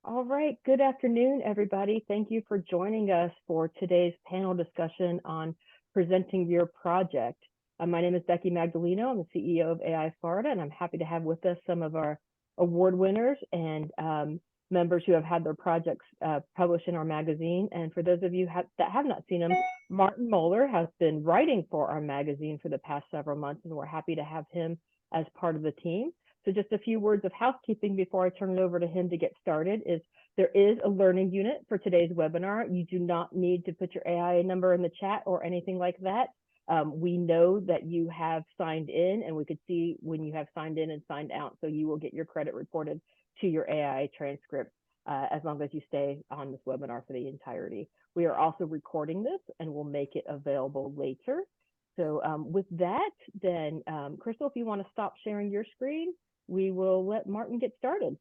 All right. Good afternoon, everybody. Thank you for joining us for today's panel discussion on presenting your project. My name is Becky Magdaleno. I'm the CEO of AI Florida, and I'm happy to have with us some of our award winners and members who have had their projects published in our magazine. And for those of you that have not seen him, Martin Moeller has been writing for our magazine for the past several months, and we're happy to have him as part of the team. So just a few words of housekeeping before I turn it over to him to get started is there is a learning unit for today's webinar. You do not need to put your AIA number in the chat or anything like that. We know that you have signed in, and we could see when you have signed in and signed out, so you will get your credit reported to your AIA transcript as long as you stay on this webinar for the entirety. We are also recording this and we'll make it available later. So with that, then Crystal, if you want to stop sharing your screen, we will let Martin get started.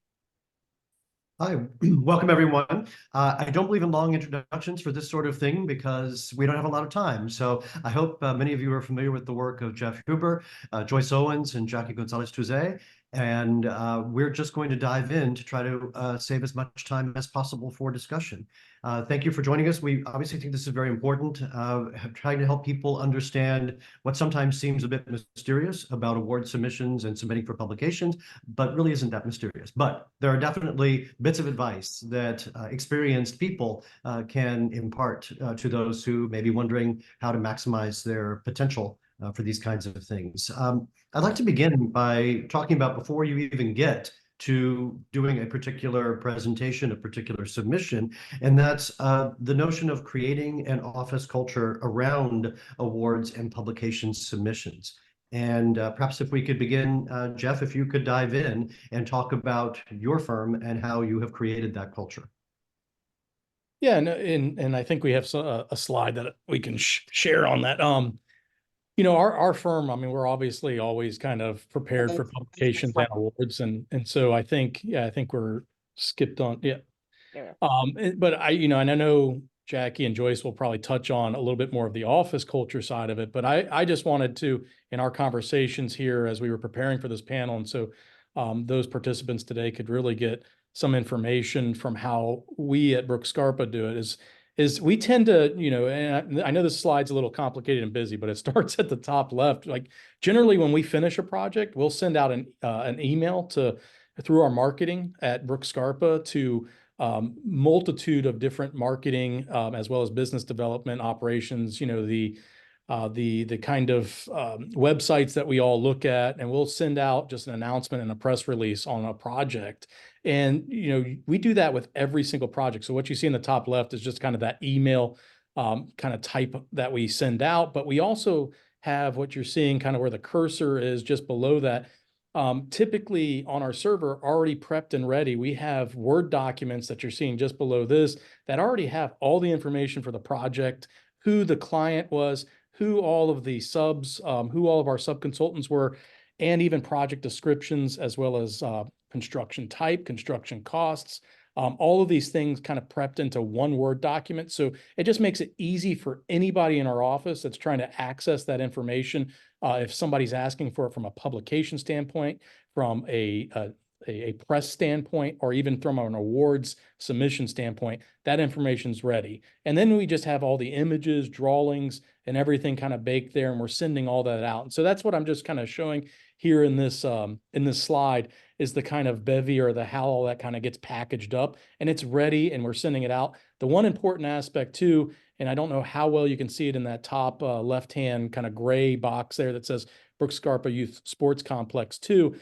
Hi, welcome everyone. I don't believe in long introductions for this sort of thing because we don't have a lot of time. So I hope many of you are familiar with the work of Jeff Huber, Joyce Owens, and Jackie Gonzalez-Tuzet. And we're just going to dive in to try to save as much time as possible for discussion. Thank you for joining us. We obviously think this is very important, trying to help people understand what sometimes seems a bit mysterious about award submissions and submitting for publications, but really isn't that mysterious. But there are definitely bits of advice that experienced people can impart to those who may be wondering how to maximize their potential for these kinds of things. I'd like to begin by talking about before you even get to doing a particular presentation, a particular submission, and that's the notion of creating an office culture around awards and publication submissions. And perhaps if we could begin, Jeff, if you could dive in and talk about your firm and how you have created that culture. Yeah, and I think we have a slide that we can share on that. Our firm, I mean, we're obviously always kind of prepared for publications and awards, and so I think we're skipped on. Yeah. But and I know Jackie and Joyce will probably touch on a little bit more of the office culture side of it, but I just wanted to, in our conversations here as we were preparing for this panel, and so those participants today could really get some information from how we at Brooks Scarpa do it is we tend to, and I know this slide's a little complicated and busy, but it starts at the top left. Like generally when we finish a project, we'll send out an email through our marketing at Brooks Scarpa to multitude of different marketing as well as business development operations, the kind of websites that we all look at, and we'll send out just an announcement and a press release on a project. And, we do that with every single project. So what you see in the top left is just kind of that email kind of type that we send out. But we also have what you're seeing kind of where the cursor is just below that. Typically on our server already prepped and ready, we have Word documents that you're seeing just below this that already have all the information for the project, who the client was, who all of the subs, who all of our sub-consultants were, and even project descriptions, as well as construction type, construction costs, all of these things kind of prepped into one Word document. So it just makes it easy for anybody in our office that's trying to access that information. If somebody's asking for it from a publication standpoint, from a press standpoint, or even from an awards submission standpoint, that information's ready. And then we just have all the images, drawings, and everything kind of baked there, and we're sending all that out. And so that's what I'm just kind of showing here in this slide is the kind of bevy or the how all that kind of gets packaged up, and it's ready and we're sending it out. The one important aspect too, and I don't know how well you can see it in that top left-hand kind of gray box there that says Brooks Scarpa Youth Sports Complex 2.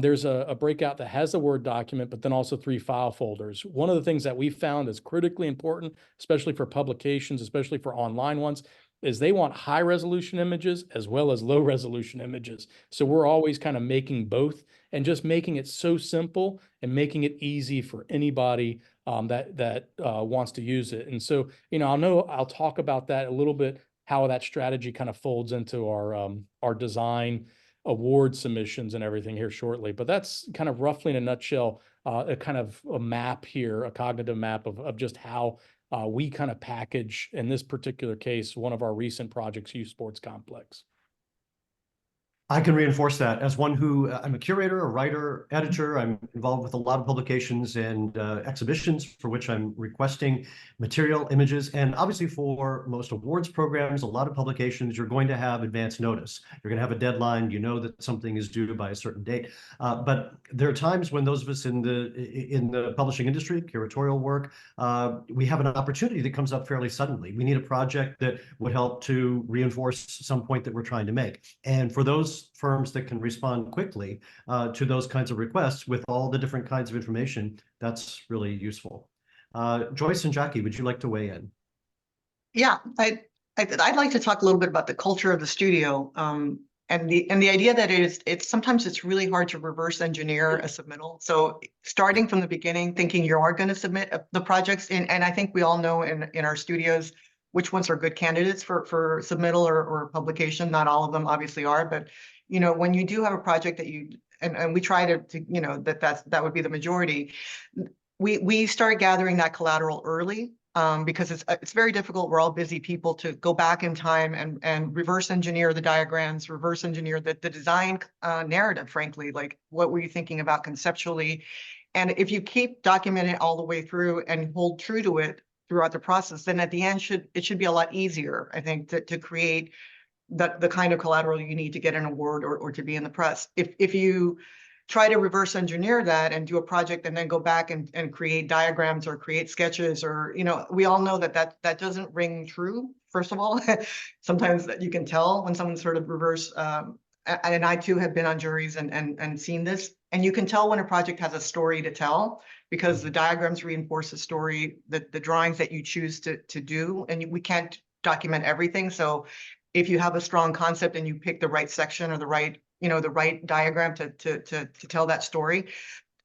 There's a breakout that has a Word document, but then also 3 file folders. One of the things that we found is critically important, especially for publications, especially for online ones, is they want high resolution images as well as low resolution images. So we're always kind of making both and just making it so simple and making it easy for anybody that wants to use it. And so, I'll talk about that a little bit, how that strategy kind of folds into our design award submissions and everything here shortly. But that's kind of roughly in a nutshell, a kind of a map here, a cognitive map of just how we kind of package, in this particular case, one of our recent projects, Youth Sports Complex. I can reinforce that as one who I'm a curator, a writer, editor. I'm involved with a lot of publications and exhibitions for which I'm requesting material, images, and obviously for most awards programs, a lot of publications, you're going to have advance notice. You're going to have a deadline. You know that something is due by a certain date. But there are times when those of us in the publishing industry, curatorial work, we have an opportunity that comes up fairly suddenly. We need a project that would help to reinforce some point that we're trying to make. And for those firms that can respond quickly to those kinds of requests with all the different kinds of information, that's really useful. Joyce and Jackie, would you like to weigh in? Yeah, I'd like to talk a little bit about the culture of the studio, and the idea that it's sometimes it's really hard to reverse engineer a submittal. So starting from the beginning, thinking you are going to submit the projects, and I think we all know in our studios which ones are good candidates for submittal or publication. Not all of them obviously are, but when you do have a project that you and we try to that would be the majority. We start gathering that collateral early. Because it's very difficult. We're all busy people to go back in time and reverse engineer the diagrams, reverse engineer the design narrative, frankly, like what were you thinking about conceptually? And if you keep documenting it all the way through and hold true to it throughout the process, then at the end it should be a lot easier, I think, to create the kind of collateral you need to get an award or to be in the press. If you try to reverse engineer that and do a project and then go back and create diagrams or create sketches, or we all know that doesn't ring true. First of all, sometimes you can tell when someone sort of reverse, and I too have been on juries and seen this, and you can tell when a project has a story to tell because the diagrams reinforce the story, the drawings that you choose to do, and we can't document everything. So if you have a strong concept and you pick the right section or the right diagram to tell that story,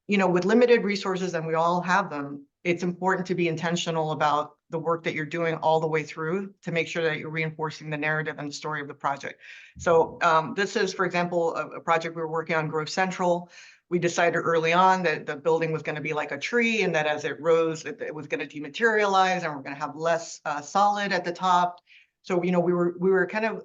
with limited resources, and we all have them, it's important to be intentional about the work that you're doing all the way through to make sure that you're reinforcing the narrative and the story of the project. So this is, for example, a project we were working on, Grove Central. We decided early on that the building was going to be like a tree, and that as it rose, it was going to dematerialize, and we're going to have less solid at the top. So we were kind of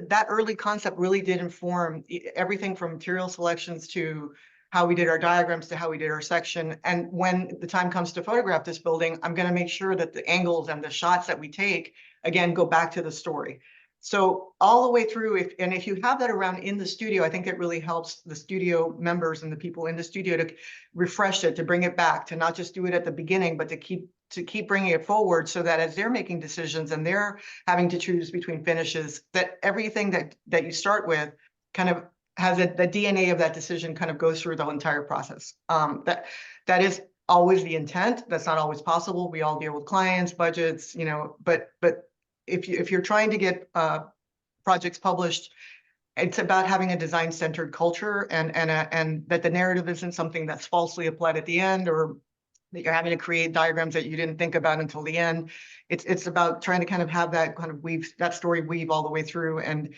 that early concept really did inform everything from material selections to how we did our diagrams to how we did our section. And when the time comes to photograph this building, I'm going to make sure that the angles and the shots that we take, again, go back to the story. So all the way through, if you have that around in the studio, I think it really helps the studio members and the people in the studio to refresh it, to bring it back, to not just do it at the beginning, but to keep bringing it forward, so that as they're making decisions and they're having to choose between finishes, that everything that you start with kind of has the DNA of that decision kind of goes through the entire process. That is always the intent. That's not always possible. We all deal with clients, budgets, but if you're trying to get projects published, it's about having a design-centered culture, and that the narrative isn't something that's falsely applied at the end, or that you're having to create diagrams that you didn't think about until the end. It's about trying to kind of have that kind of that story weave all the way through, and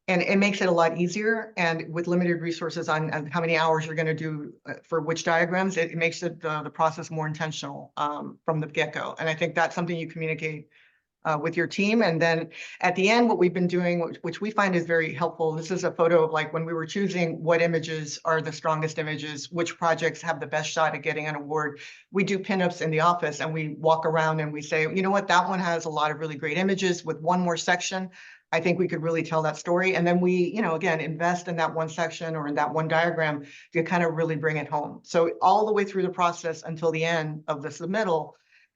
it makes it a lot easier. And with limited resources on how many hours you're going to do for which diagrams, it makes the process more intentional from the get-go. And I think that's something you communicate with your team. And then at the end, what we've been doing, which we find is very helpful, this is a photo of like when we were choosing what images are the strongest images, which projects have the best shot at getting an award. We do pinups in the office and we walk around and we say, you know what, that one has a lot of really great images. With one more section, I think we could really tell that story. And then we, again, invest in that one section or in that one diagram to kind of really bring it home. So all the way through the process until the end of the submittal.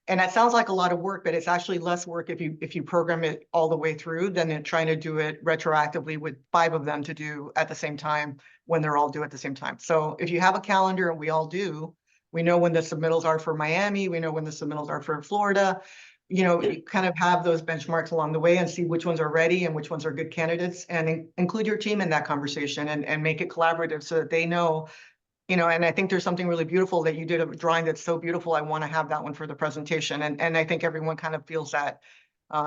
And that sounds like a lot of work, but it's actually less work if you program it all the way through than in trying to do it retroactively with 5 of them to do at the same time when they're all due at the same time. So if you have a calendar, and we all do, we know when the submittals are for Miami, we know when the submittals are for Florida, you kind of have those benchmarks along the way and see which ones are ready and which ones are good candidates, and include your team in that conversation and make it collaborative so that they know. And I think there's something really beautiful that you did, a drawing that's so beautiful. I want to have that one for the presentation. And I think everyone kind of feels that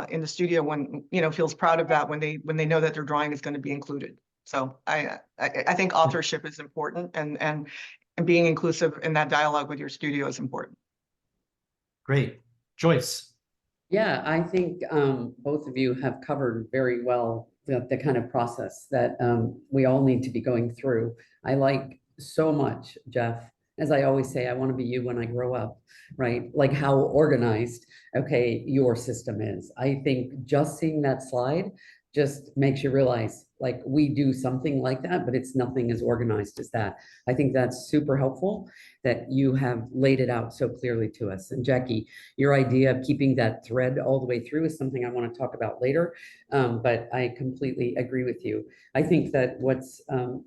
in the studio when, feels proud of that when they know that their drawing is going to be included. So I think authorship is important, and being inclusive in that dialogue with your studio is important. Great. Joyce. Yeah, I think both of you have covered very well the kind of process that we all need to be going through. I like so much, Jeff, as I always say, I want to be you when I grow up, right? Like how organized, okay, your system is. I think just seeing that slide just makes you realize like we do something like that, but it's nothing as organized as that. I think that's super helpful that you have laid it out so clearly to us. And Jackie, your idea of keeping that thread all the way through is something I want to talk about later. But I completely agree with you. I think that what's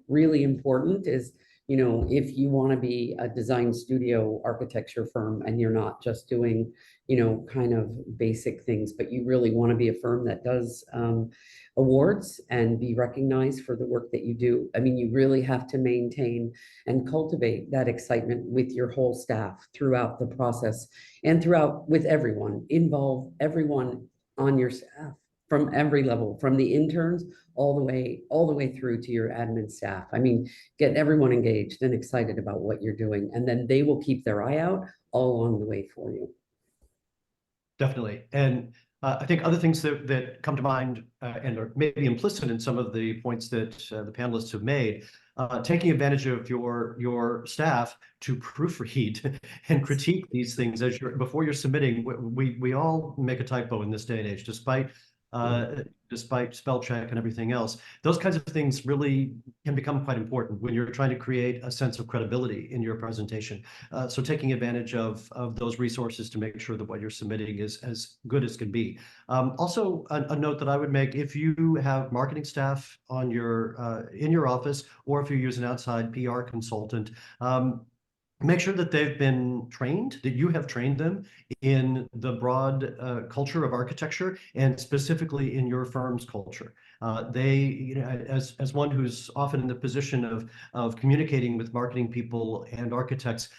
really important is, you know, if you want to be a design studio architecture firm and you're not just doing, you know, kind of basic things, but you really want to be a firm that does awards and be recognized for the work that you do. I mean, you really have to maintain and cultivate that excitement with your whole staff throughout the process and throughout with everyone. Involve everyone on your staff from every level, from the interns all the way through to your admin staff. I mean, get everyone engaged and excited about what you're doing, and then they will keep their eye out all along the way for you. Definitely. And I think other things that come to mind and are maybe implicit in some of the points that the panelists have made, taking advantage of your staff to proofread and critique these things as before you're submitting. We all make a typo in this day and age, despite spell check and everything else. Those kinds of things really can become quite important when you're trying to create a sense of credibility in your presentation. So taking advantage of those resources to make sure that what you're submitting is as good as can be. Also, a note that I would make: if you have marketing staff on your in your office, or if you use an outside PR consultant, make sure that they've been trained, that you have trained them in the broad culture of architecture, and specifically in your firm's culture. They, you know, as one who's often in the position of communicating with marketing people and architects,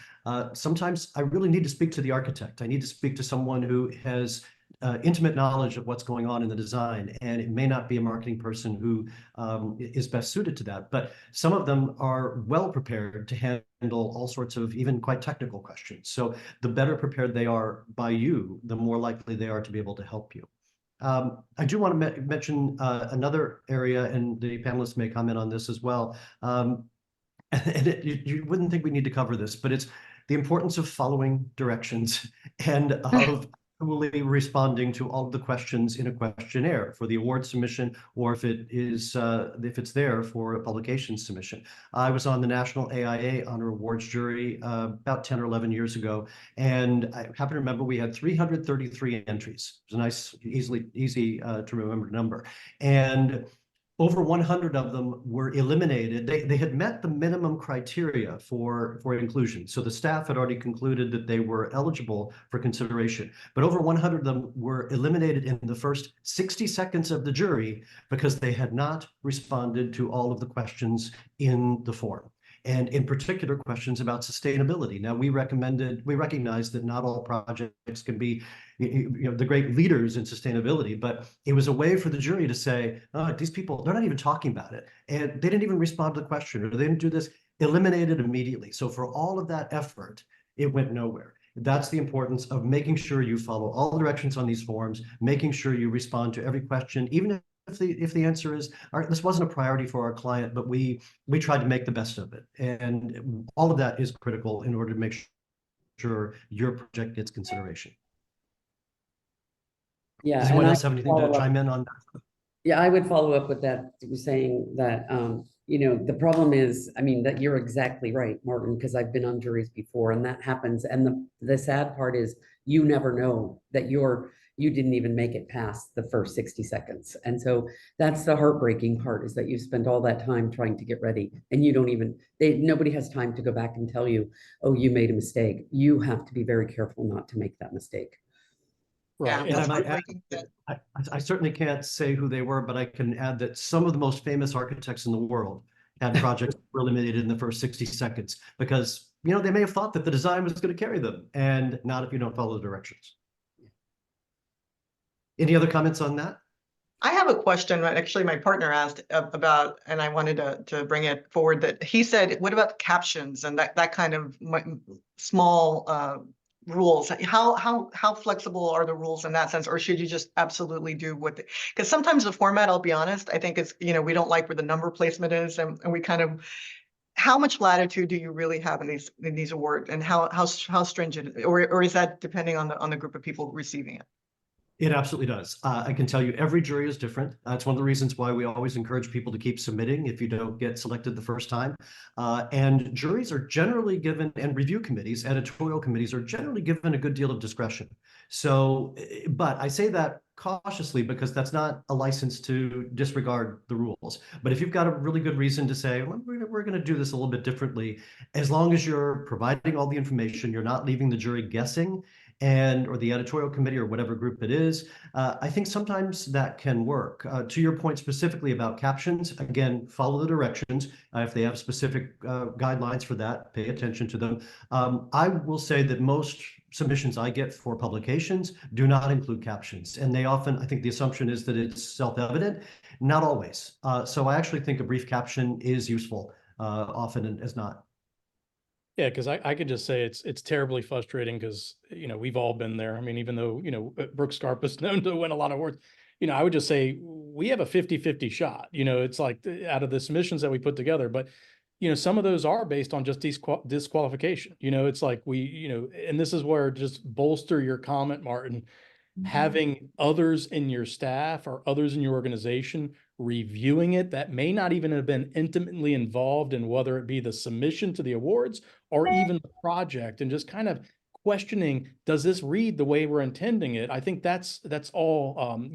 sometimes I really need to speak to the architect. I need to speak to someone who has intimate knowledge of what's going on in the design, and it may not be a marketing person who is best suited to that, but some of them are well prepared to handle all sorts of even quite technical questions. So the better prepared they are by you, the more likely they are to be able to help you. I do want to mention another area, and the panelists may comment on this as well. And you wouldn't think we need to cover this, but it's the importance of following directions and of responding to all of the questions in a questionnaire for the award submission, or if it's there for a publication submission. I was on the National AIA Honor Awards jury about 10 or 11 years ago, and I happen to remember we had 333 entries. It was a nice, easy to remember number, and over 100 of them were eliminated. They had met the minimum criteria for inclusion. So the staff had already concluded that they were eligible for consideration. But over 100 of them were eliminated in the first 60 seconds of the jury because they had not responded to all of the questions in the form. And in particular, questions about sustainability. Now, we recognize that not all projects can be, you know, the great leaders in sustainability, but it was a way for the jury to say, oh, these people, they're not even talking about it. And they didn't even respond to the question, or they didn't do this, eliminated immediately. So for all of that effort, it went nowhere. That's the importance of making sure you follow all the directions on these forms, making sure you respond to every question, even if the answer is, all right, this wasn't a priority for our client, but we tried to make the best of it. And all of that is critical in order to make sure your project gets consideration. Yeah. Does anyone else have anything to chime in on that? Yeah, I would follow up with that, saying that, you know, the problem is, I mean, that you're exactly right, Morgan, because I've been on juries before and that happens. And the sad part is you never know that you didn't even make it past the first 60 seconds. And so that's the heartbreaking part, is that you spent all that time trying to get ready and you don't even, nobody has time to go back and tell you, oh, you made a mistake. You have to be very careful not to make that mistake. Right. Yeah, And I might add, I certainly can't say who they were, but I can add that some of the most famous architects in the world had projects that were eliminated in the first 60 seconds because, you know, they may have thought that the design was going to carry them, and not if you don't follow the directions. Any other comments on that? I have a question that actually my partner asked about, and I wanted to bring it forward, that he said, what about captions and that kind of small rules? How flexible are the rules in that sense? Or should you just absolutely do what, because sometimes the format, I'll be honest, I think is, we don't like where the number placement is, and we kind of, how much latitude do you really have in these awards, and how stringent, or is that depending on the group of people receiving it? It absolutely does. I can tell you every jury is different. That's one of the reasons why we always encourage people to keep submitting if you don't get selected the first time. And juries are generally given, and review committees, editorial committees are generally given a good deal of discretion. So, but I say that cautiously because that's not a license to disregard the rules. But if you've got a really good reason to say, well, we're going to do this a little bit differently, as long as you're providing all the information, you're not leaving the jury guessing, or the editorial committee or whatever group it is, I think sometimes that can work. To your point specifically about captions, again, follow the directions. If they have specific guidelines for that, pay attention to them. I will say that most submissions I get for publications do not include captions, and they often, I think the assumption is that it's self-evident, not always. So I actually think a brief caption is useful, often as not. Yeah, because I could just say it's terribly frustrating because, we've all been there. I mean, even though, Brooke Scarpa is known to win a lot of awards, I would just say we have a 50-50 shot. It's like out of the submissions that we put together, but, some of those are based on just disqualification. It's like and this is where just bolster your comment, Martin, having others in your staff or others in your organization reviewing it that may not even have been intimately involved in whether it be the submission to the awards or even the project, and just kind of questioning, does this read the way we're intending it? I think that's all,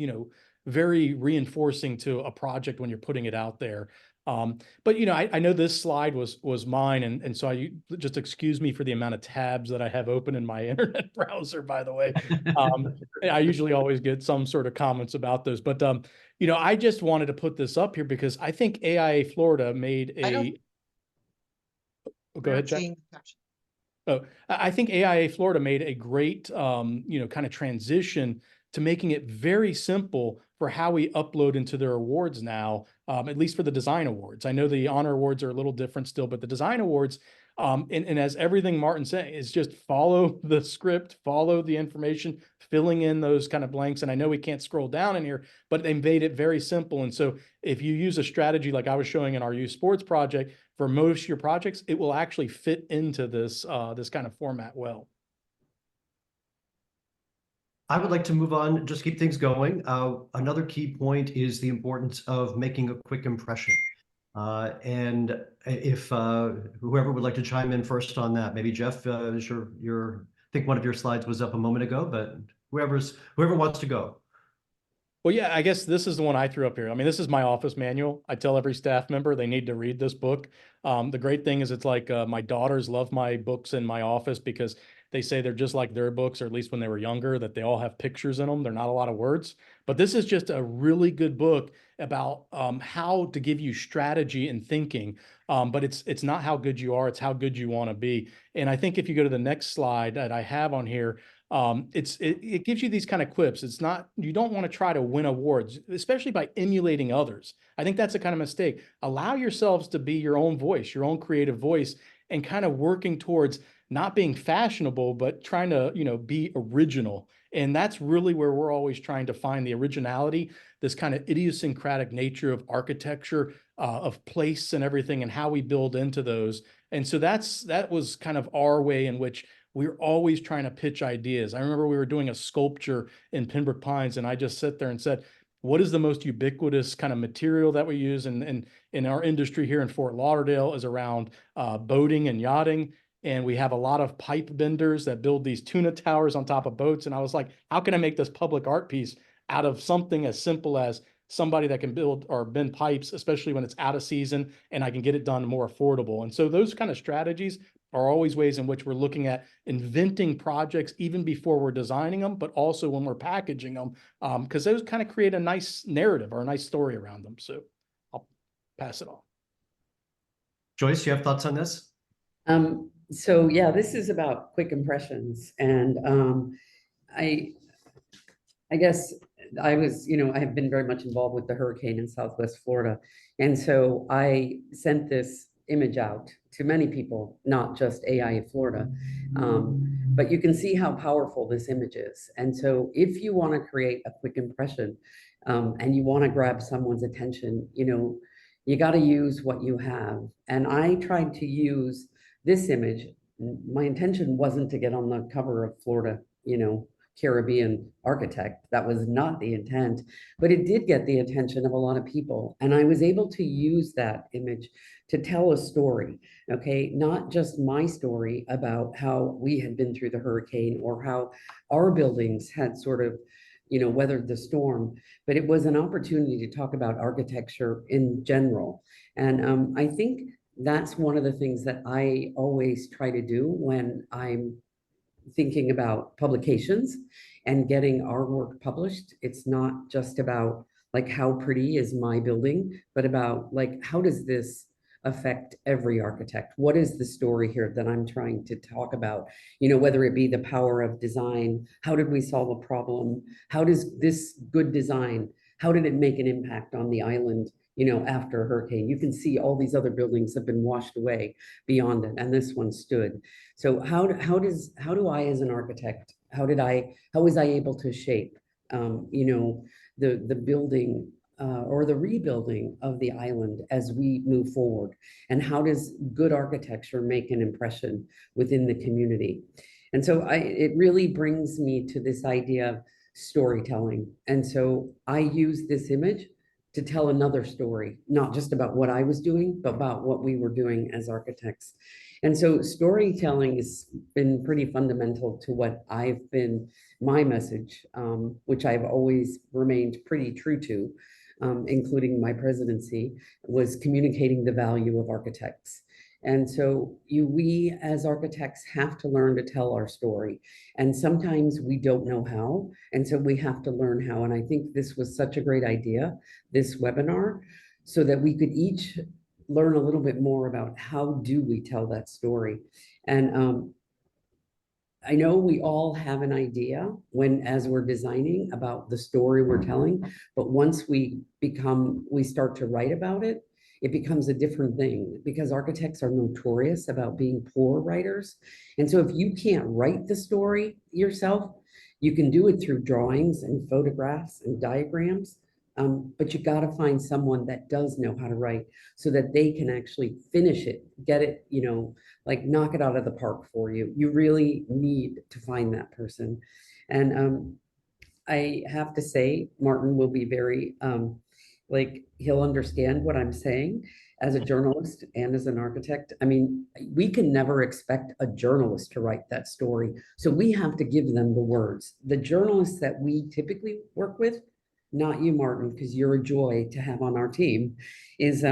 very reinforcing to a project when you're putting it out there. But I know this slide was mine, and so just excuse me for the amount of tabs that I have open in my internet browser, by the way. I usually always get some sort of comments about those, but I just wanted to put this up here because I think AIA Florida made a. Go ahead, Jack. Oh, I think AIA Florida made a great, kind of transition to making it very simple for how we upload into their awards now, at least for the design awards. I know the honor awards are a little different still, but the design awards, and as everything Martin said, is just follow the script, follow the information, filling in those kind of blanks. And I know we can't scroll down in here, but they made it very simple. And so if you use a strategy like I was showing in our youth sports project, for most of your projects, it will actually fit into this kind of format well. I would like to move on, just keep things going. Another key point is the importance of making a quick impression. And if whoever would like to chime in first on that, maybe Jeff, I think one of your slides was up a moment ago, but whoever wants to go. Well, yeah, I guess this is the one I threw up here. I mean, this is my office manual. I tell every staff member they need to read this book. The great thing is it's like my daughters love my books in my office because they say they're just like their books, or at least when they were younger, that they all have pictures in them. They're not a lot of words, but this is just a really good book about how to give you strategy and thinking. But it's not how good you are, it's how good you want to be. And I think if you go to the next slide that I have on here, it gives you these kind of quips. It's not, you don't want to try to win awards, especially by emulating others. I think that's a kind of mistake. Allow yourselves to be your own voice, your own creative voice, and kind of working towards not being fashionable, but trying to, be original. And that's really where we're always trying to find the originality, this kind of idiosyncratic nature of architecture, of place and everything, and how we build into those. And so that was kind of our way in which we were always trying to pitch ideas. I remember we were doing a sculpture in Pembroke Pines, and I just sat there and said, what is the most ubiquitous kind of material that we use in our industry here in Fort Lauderdale is around boating and yachting. And we have a lot of pipe benders that build these tuna towers on top of boats. And I was like, how can I make this public art piece out of something as simple as somebody that can build or bend pipes, especially when it's out of season, and I can get it done more affordable. And so those kind of strategies are always ways in which we're looking at inventing projects even before we're designing them, but also when we're packaging them, because those kind of create a nice narrative or a nice story around them. So I'll pass it on. Joyce, you have thoughts on this? So yeah, this is about quick impressions. And I guess I was, I have been very much involved with the hurricane in Southwest Florida. And so I sent this image out to many people, not just AI Florida. But you can see how powerful this image is. And so if you want to create a quick impression, and you want to grab someone's attention, you got to use what you have. And I tried to use this image. My intention wasn't to get on the cover of Florida, Caribbean Architect. That was not the intent, but it did get the attention of a lot of people. And I was able to use that image to tell a story, okay? Not just my story about how we had been through the hurricane or how our buildings had sort of, weathered the storm, but it was an opportunity to talk about architecture in general. And I think that's one of the things that I always try to do when I'm thinking about publications and getting our work published. It's not just about like how pretty is my building, but about like how does this affect every architect? What is the story here that I'm trying to talk about? Whether it be the power of design, how did we solve a problem? How does this good design, how did it make an impact on the island, after a hurricane? You can see all these other buildings have been washed away beyond it, and this one stood. So how do I, as an architect, how was I able to shape, the building or the rebuilding of the island as we move forward? And how does good architecture make an impression within the community? And so it really brings me to this idea of storytelling. And so I use this image to tell another story, not just about what I was doing, but about what we were doing as architects. And so storytelling has been pretty fundamental to what I've been, my message, which I've always remained pretty true to, including my presidency, was communicating the value of architects. And so we as architects have to learn to tell our story. And sometimes we don't know how. And so we have to learn how. And I think this was such a great idea, this webinar, so that we could each learn a little bit more about how do we tell that story. And I know we all have an idea as we're designing about the story we're telling, but once we start to write about it, it becomes a different thing, because architects are notorious about being poor writers. And so if you can't write the story yourself, you can do it through drawings and photographs and diagrams, but you got to find someone that does know how to write so that they can actually finish it, get it, like knock it out of the park for you. You really need to find that person. And I have to say, Martin will be very, he'll understand what I'm saying as a journalist and as an architect. I mean, we can never expect a journalist to write that story. So we have to give them the words. The journalists that we typically work with, not you, Martin, because you're a joy to have on our team, is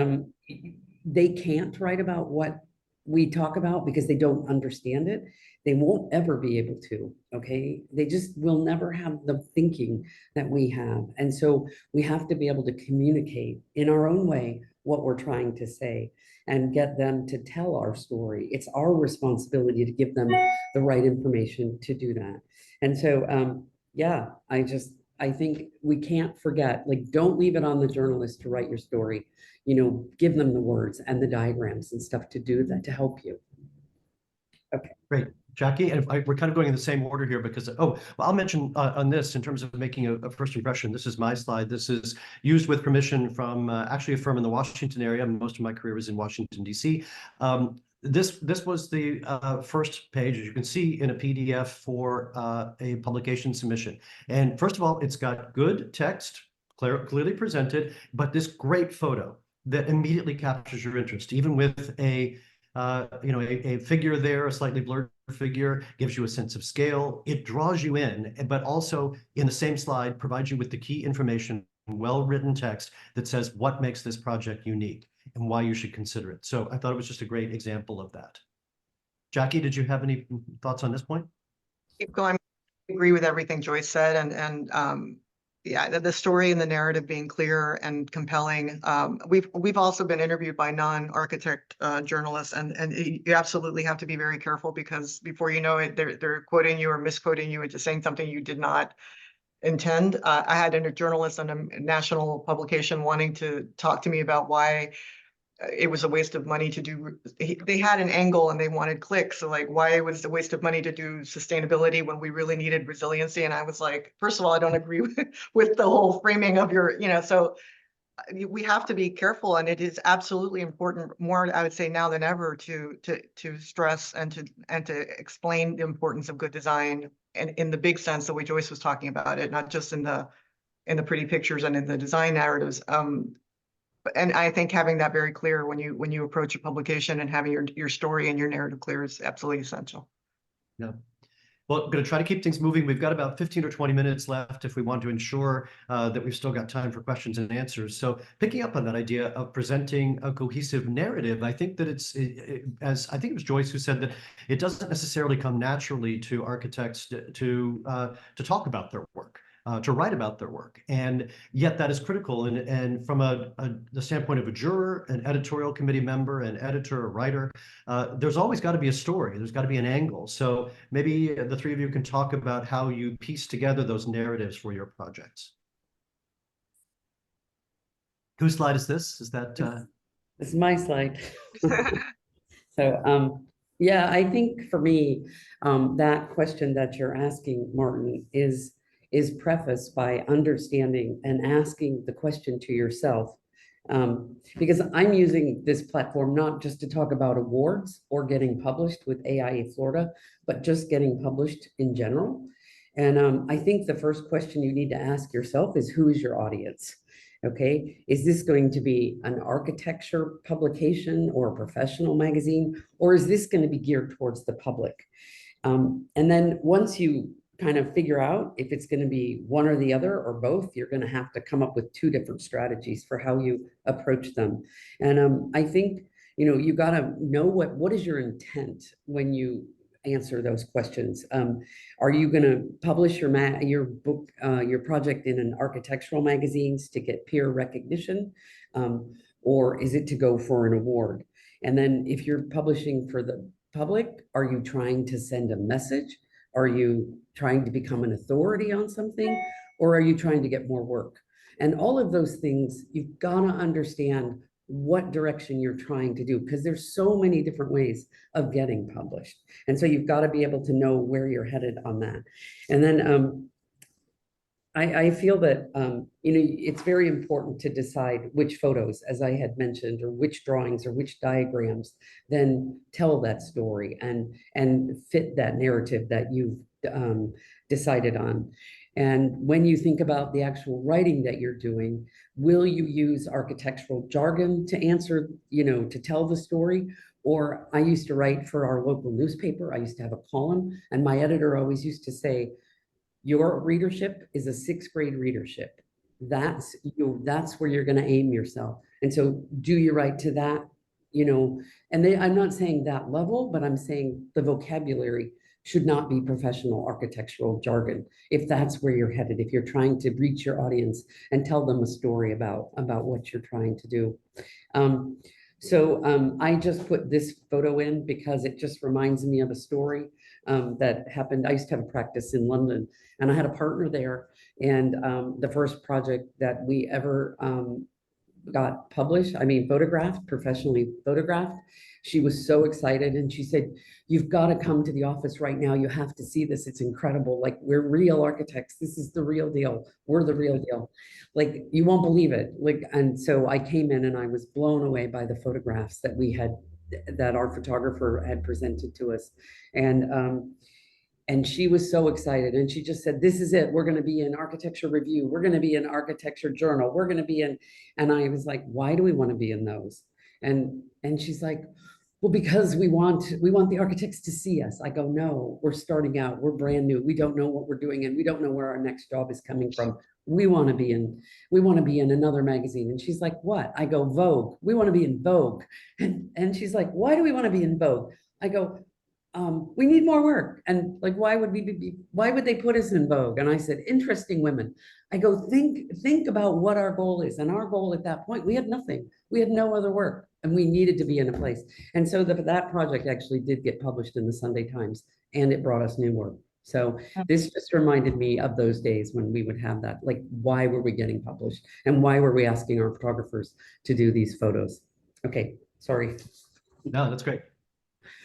they can't write about what we talk about because they don't understand it. They won't ever be able to, okay? They just will never have the thinking that we have. And so we have to be able to communicate in our own way what we're trying to say and get them to tell our story. It's our responsibility to give them the right information to do that. And so, yeah, I think we can't forget, don't leave it on the journalist to write your story. Give them the words and the diagrams and stuff to do that, to help you. Okay. Great. Jackie, and we're kind of going in the same order here because, well, I'll mention on this in terms of making a first impression. This is my slide. This is used with permission from actually a firm in the Washington area. Most of my career was in Washington, D.C. This was the first page, as you can see, in a PDF for a publication submission. And first of all, it's got good text, clearly presented, but this great photo that immediately captures your interest, even with a figure there, a slightly blurred figure, gives you a sense of scale. It draws you in, but also in the same slide provides you with the key information, well-written text that says what makes this project unique and why you should consider it. So I thought it was just a great example of that. Jackie, did you have any thoughts on this point? Keep going. I agree with everything Joyce said, and yeah, the story and the narrative being clear and compelling. We've also been interviewed by non-architect journalists, and you absolutely have to be very careful, because before you know it, they're quoting you or misquoting you into saying something you did not intend. I had a journalist on a national publication wanting to talk to me about why it was a waste of money to do, they had an angle and they wanted clicks. So like, why was it a waste of money to do sustainability when we really needed resiliency? And I was like, first of all, I don't agree with the whole framing of your, so we have to be careful, and it is absolutely important, more I would say now than ever, to stress and to explain the importance of good design, and in the big sense, the way Joyce was talking about it, not just in the pretty pictures and in the design narratives. And I think having that very clear when you approach a publication, and having your story and your narrative clear, is absolutely essential. Yeah. Well, I'm going to try to keep things moving. We've got about 15 or 20 minutes left if we want to ensure that we've still got time for questions and answers. So picking up on that idea of presenting a cohesive narrative, I think that as I think it was Joyce who said that it doesn't necessarily come naturally to architects to talk about their work. To write about their work, and yet that is critical. And from the standpoint of a juror, an editorial committee member, an editor, a writer, there's always got to be a story. There's got to be an angle. So maybe the three of you can talk about how you piece together those narratives for your projects. Whose slide is this? Is that? This is my slide. So yeah, I think for me, that question that you're asking, Martin, is prefaced by understanding and asking the question to yourself. Because I'm using this platform not just to talk about awards or getting published with AIA Florida, but just getting published in general. And I think the first question you need to ask yourself is, who is your audience? Okay, is this going to be an architecture publication or a professional magazine, or is this going to be geared towards the public? And then once you kind of figure out if it's going to be one or the other or both, you're going to have to come up with two different strategies for how you approach them. And I think, you got to know what is your intent when you answer those questions. Are you going to publish your book, your project in an architectural magazines to get peer recognition? Or is it to go for an award? And then if you're publishing for the public, are you trying to send a message? Are you trying to become an authority on something, or are you trying to get more work? And all of those things, you've got to understand what direction you're trying to do, because there's so many different ways of getting published. And so you've got to be able to know where you're headed on that. And then I feel that, it's very important to decide which photos, as I had mentioned, or which drawings or which diagrams then tell that story and fit that narrative that you've decided on. And when you think about the actual writing that you're doing, will you use architectural jargon to answer, to tell the story? Or I used to write for our local newspaper. I used to have a column, and my editor always used to say, your readership is a 6th grade readership. That's where you're going to aim yourself. And so do you write to that, and I'm not saying that level, but I'm saying the vocabulary should not be professional architectural jargon. If that's where you're headed, if you're trying to reach your audience and tell them a story about what you're trying to do. So I just put this photo in because it just reminds me of a story that happened. I used to have a practice in London, and I had a partner there. And the first project that we ever got published, photographed, professionally photographed, she was so excited. And she said, you've got to come to the office right now. You have to see this. It's incredible. Like, we're real architects. This is the real deal. We're the real deal. Like, you won't believe it. And so I came in and I was blown away by the photographs that our photographer had presented to us. And she was so excited. And she just said, this is it. We're going to be in Architecture Review. We're going to be in Architecture Journal. We're going to be in, and I was like, why do we want to be in those? And she's like, well, because we want the architects to see us. I go, no, we're starting out. We're brand new. We don't know what we're doing, and we don't know where our next job is coming from. We want to be in another magazine. And she's like, what? I go, Vogue. We want to be in Vogue. And she's like, why do we want to be in Vogue? I go, we need more work. And like, why would they put us in Vogue? And I said, interesting women. I go, think about what our goal is. And our goal at that point, we had nothing. We had no other work, and we needed to be in a place. And so that project actually did get published in the Sunday Times, and it brought us new work. So this just reminded me of those days when we would have that, like, why were we getting published? And why were we asking our photographers to do these photos? Okay, sorry. No, that's great.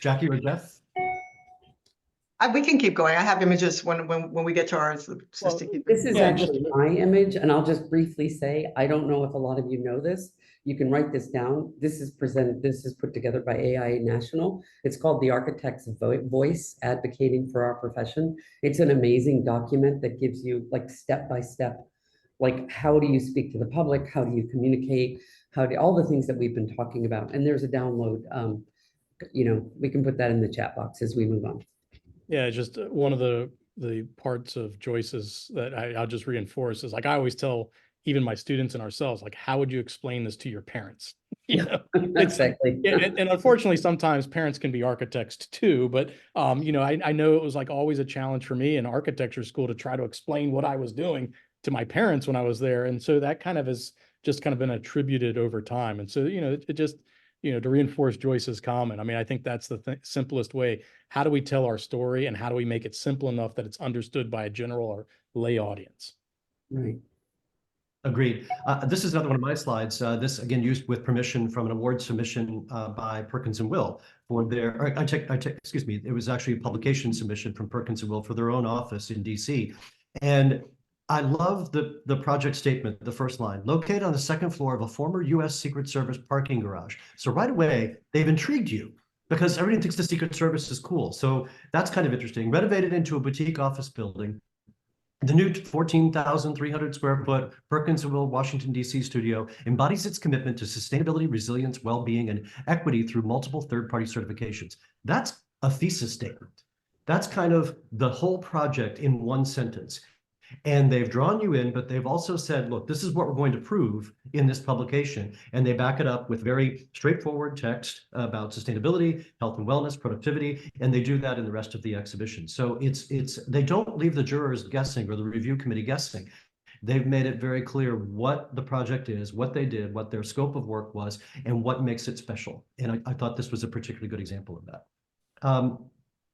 Jackie or Jeff? We can keep going. I have images when we get to ours. Just Well, to keep This is Yeah, just- actually my image, and I'll just briefly say, I don't know if a lot of you know this. You can write this down. This is put together by AIA National. It's called The Architect's Voice, Advocating for Our Profession. It's an amazing document that gives you like step by step, like how do you speak to the public? How do you communicate? All the things that we've been talking about. And there's a download. We can put that in the chat box as we move on. Yeah, just one of the parts of Joyce's that I'll just reinforce is like I always tell even my students and ourselves, like, how would you explain this to your parents? You know, Exactly. Yeah, and unfortunately, sometimes parents can be architects too. But I know it was like always a challenge for me in architecture school to try to explain what I was doing to my parents when I was there, and so that kind of has just kind of been attributed over time. And so it just to reinforce Joyce's comment, I mean, I think that's the simplest way. How do we tell our story, and how do we make it simple enough that it's understood by a general or lay audience? Right. Agreed. This is another one of my slides. This again used with permission from an award submission by Perkins and Will for their. Excuse me. It was actually a publication submission from Perkins and Will for their own office in DC, and I love the project statement. The first line: located on the second floor of a former U.S. Secret Service parking garage. So right away they've intrigued you, because everybody thinks the Secret Service is cool. So that's kind of interesting. Renovated into a boutique office building. The new 14,300 square foot Perkins and Will Washington, D.C. studio embodies its commitment to sustainability, resilience, well-being, and equity through multiple third-party certifications. That's a thesis statement. That's kind of the whole project in one sentence. And they've drawn you in, but they've also said, look, this is what we're going to prove in this publication. And they back it up with very straightforward text about sustainability, health and wellness, productivity, and they do that in the rest of the exhibition. So they don't leave the jurors guessing or the review committee guessing. They've made it very clear what the project is, what they did, what their scope of work was, and what makes it special. And I thought this was a particularly good example of that.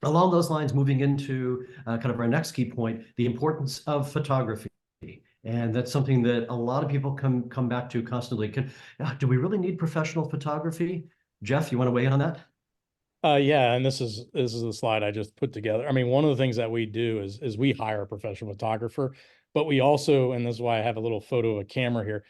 Along those lines, moving into kind of our next key point, the importance of photography. And that's something that a lot of people come back to constantly. Do we really need professional photography? Jeff, you want to weigh in on that? Yeah, and this is the slide I just put together. I mean, one of the things that we do is we hire a professional photographer, but we also, and this is why I have a little photo of a camera here.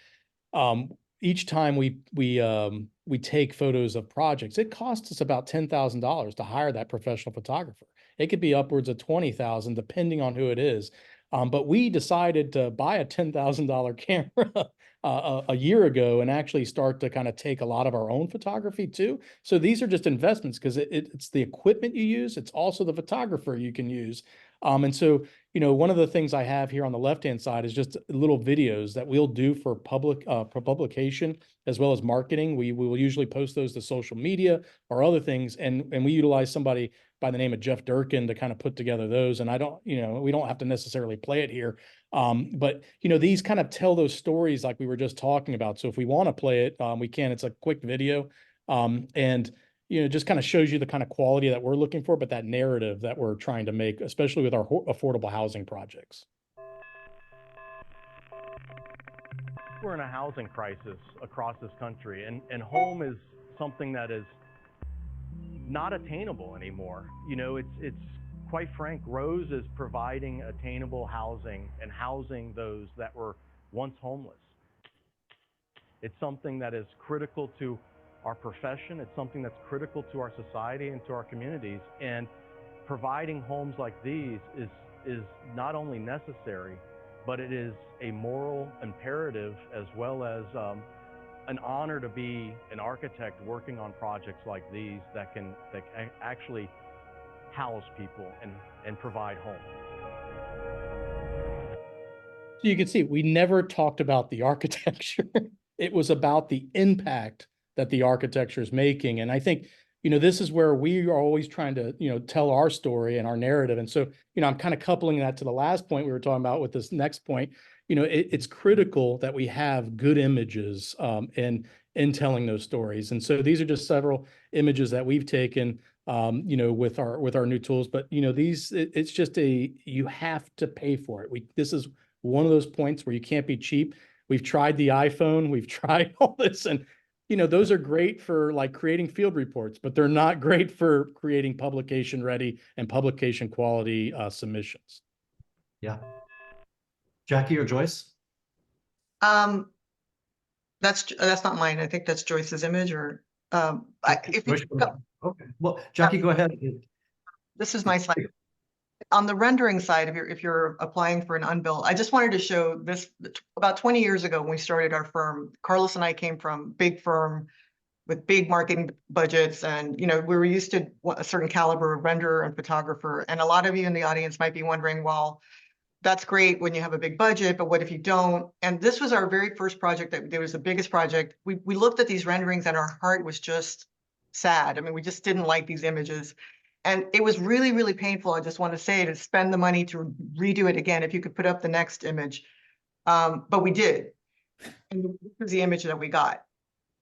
Each time we take photos of projects, it costs us about $10,000 to hire that professional photographer. It could be upwards of $20,000 depending on who it is. But we decided to buy a $10,000 camera a year ago and actually start to kind of take a lot of our own photography too. So these are just investments because it's the equipment you use. It's also the photographer you can use. And so, one of the things I have here on the left-hand side is just little videos that we'll do for publication as well as marketing. We will usually post those to social media or other things. And we utilize somebody by the name of Jeff Durkin to kind of put together those. And we don't have to necessarily play it here. But these kind of tell those stories like we were just talking about. So if we want to play it, we can. It's a quick video. And just kind of shows you the kind of quality that we're looking for, but that narrative that we're trying to make, especially with our affordable housing projects. We're in a housing crisis across this country, and home is something that is not attainable anymore. It's quite frank. Rose is providing attainable housing and housing those that were once homeless. It's something that is critical to our profession. It's something that's critical to our society and to our communities. And providing homes like these is not only necessary, but it is a moral imperative as well as an honor to be an architect working on projects like these that actually house people and provide home. So you can see we never talked about the architecture. It was about the impact that the architecture is making. And I think, this is where we are always trying to, tell our story and our narrative. And so, I'm kind of coupling that to the last point we were talking about with this next point. It's critical that we have good images in telling those stories. And so these are just several images that we've taken, with our new tools. But, it's just you have to pay for it. This is one of those points where you can't be cheap. We've tried the iPhone, we've tried all this, and you know, those are great for like creating field reports, but they're not great for creating publication ready and publication quality submissions. Yeah. Jackie or Joyce? Um, that's not mine. I think that's Joyce's image or, if you, Joyce? Okay, well, Jackie, go ahead. this is my slide. On the rendering side, if you're applying for an unbuilt, I just wanted to show this. About 20 years ago, when we started our firm, Carlos and I came from big firm with big marketing budgets, and we were used to a certain caliber of renderer and photographer. And a lot of you in the audience might be wondering, well, that's great when you have a big budget, but what if you don't? And this was our very first project that was the biggest project. We looked at these renderings and our heart was just sad. I mean, we just didn't like these images. And it was really, really painful, I just want to say, to spend the money to redo it again. If you could put up the next image. But we did. And this is the image that we got.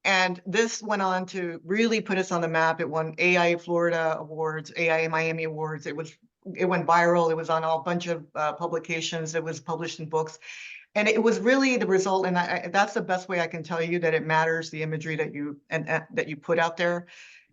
And this went on to really put us on the map. It won AI Florida awards, AI Miami awards. It went viral. It was on a bunch of publications. It was published in books. And it was really the result. And that's the best way I can tell you that it matters, the imagery that you put out there.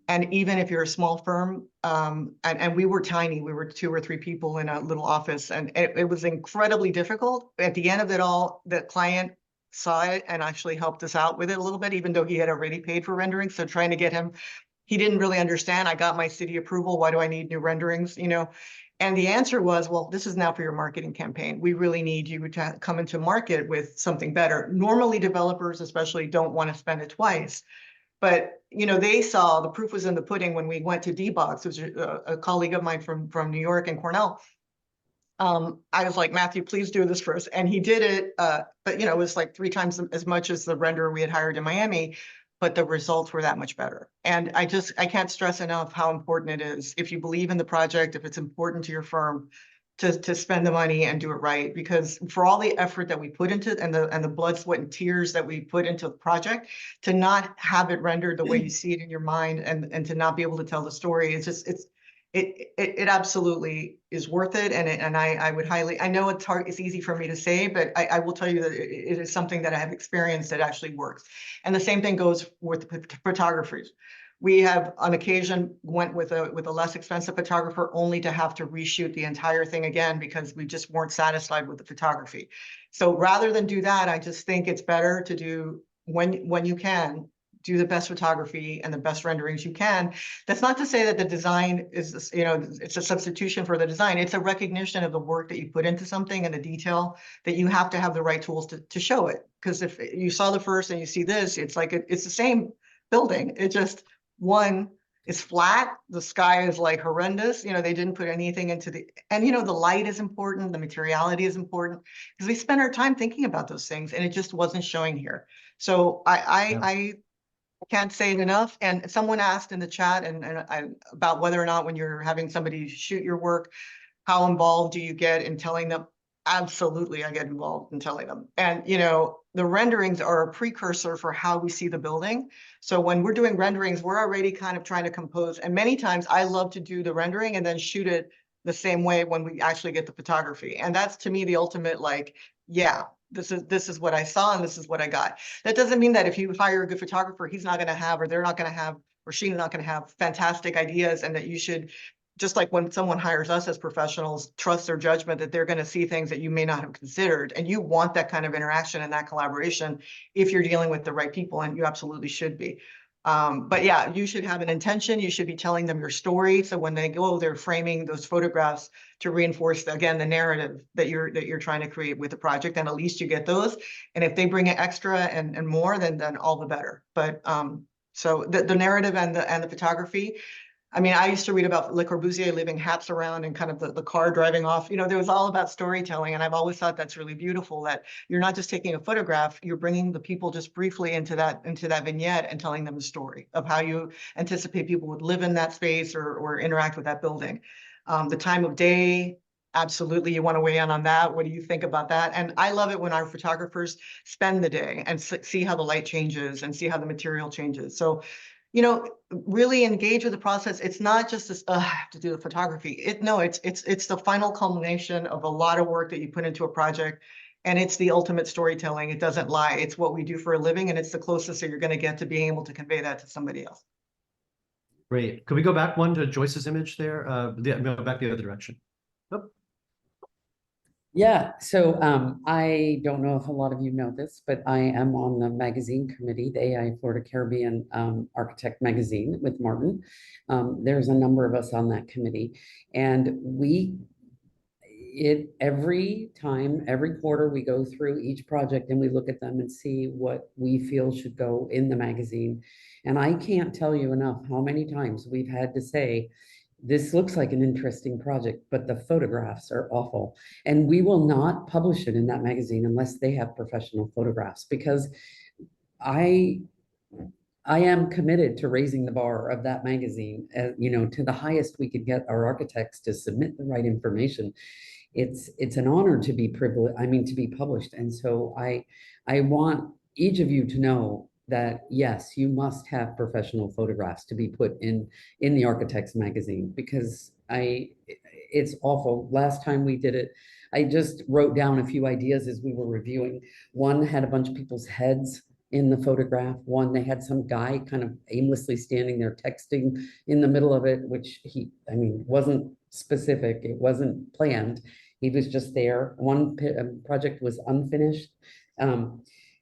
And even if you're a small firm, and we were tiny, we were 2 or 3 people in a little office, and it was incredibly difficult. At the end of it all, the client saw it and actually helped us out with it a little bit, even though he had already paid for rendering. So trying to get him, he didn't really understand. I got my city approval. Why do I need new renderings? And the answer was, well, this is now for your marketing campaign. We really need you to come into market with something better. Normally, developers especially don't want to spend it twice. But they saw the proof was in the pudding when we went to D-Box. It was a colleague of mine from New York and Cornell. I was like, Matthew, please do this for us. And he did it. But it was like 3 times as much as the renderer we had hired in Miami, but the results were that much better. And I can't stress enough how important it is. If you believe in the project, if it's important to your firm, to spend the money and do it right, because for all the effort that we put into and the blood, sweat, and tears that we put into the project, to not have it rendered the way you see it in your mind and to not be able to tell the story, it absolutely is worth it. And I would highly, I know it's easy for me to say, but I will tell you that it is something that I have experienced that actually works. And the same thing goes with photographers. We have on occasion went with a less expensive photographer only to have to reshoot the entire thing again because we just weren't satisfied with the photography. So rather than do that, I just think it's better to do when you can do the best photography and the best renderings you can. That's not to say that the design is, it's a substitution for the design. It's a recognition of the work that you put into something and the detail that you have to have the right tools to show it. Because if you saw the first and you see this, it's like it's the same building. It just one is flat. The sky is like horrendous. They didn't put anything into and the light is important. The materiality is important because we spend our time thinking about those things and it just wasn't showing here. So I can't say it enough. And someone asked in the chat and about whether or not when you're having somebody shoot your work, how involved do you get in telling them? Absolutely, I get involved in telling them. And the renderings are a precursor for how we see the building. So when we're doing renderings, we're already kind of trying to compose. And many times I love to do the rendering and then shoot it the same way when we actually get the photography. And that's to me the ultimate, like, yeah, this is what I saw and this is what I got. That doesn't mean that if you hire a good photographer, he's not going to have, or they're not going to have, or she's not going to have fantastic ideas, and that you should, just like when someone hires us as professionals, trust their judgment that they're going to see things that you may not have considered. And you want that kind of interaction and that collaboration if you're dealing with the right people, and you absolutely should be. But yeah, you should have an intention. You should be telling them your story. So when they go, they're framing those photographs to reinforce, again, the narrative that you're trying to create with the project. And at least you get those. And if they bring it extra and more, then all the better. But so the narrative and the photography. I mean, I used to read about Le Corbusier leaving hats around and kind of the car driving off. There was all about storytelling. And I've always thought that's really beautiful, that you're not just taking a photograph, you're bringing the people just briefly into that vignette and telling them the story of how you anticipate people would live in that space or interact with that building. The time of day, absolutely. You want to weigh in on that. What do you think about that? And I love it when our photographers spend the day and see how the light changes and see how the material changes. So really engage with the process. It's not just this, I have to do the photography. It's the final culmination of a lot of work that you put into a project. And it's the ultimate storytelling. It doesn't lie. It's what we do for a living, and it's the closest that you're going to get to being able to convey that to somebody else. Great. Could we go back one to Joyce's image there? No, back the other direction. Oh, Yeah, so I don't know if a lot of you know this, but I am on the magazine committee, the AI Florida Caribbean Architect Magazine with Martin. There's a number of us on that committee, and every time, every quarter, we go through each project and we look at them and see what we feel should go in the magazine. And I can't tell you enough how many times we've had to say, this looks like an interesting project, but the photographs are awful. And we will not publish it in that magazine unless they have professional photographs, because I am committed to raising the bar of that magazine, to the highest we could get our architects to submit the right information. It's an honor to be privileged, to be published. And so I want each of you to know that, yes, you must have professional photographs to be put in the Architects magazine, because it's awful. Last time we did it, I just wrote down a few ideas as we were reviewing. One had a bunch of people's heads in the photograph. One, they had some guy kind of aimlessly standing there texting in the middle of it, which wasn't specific. It wasn't planned. He was just there. One project was unfinished.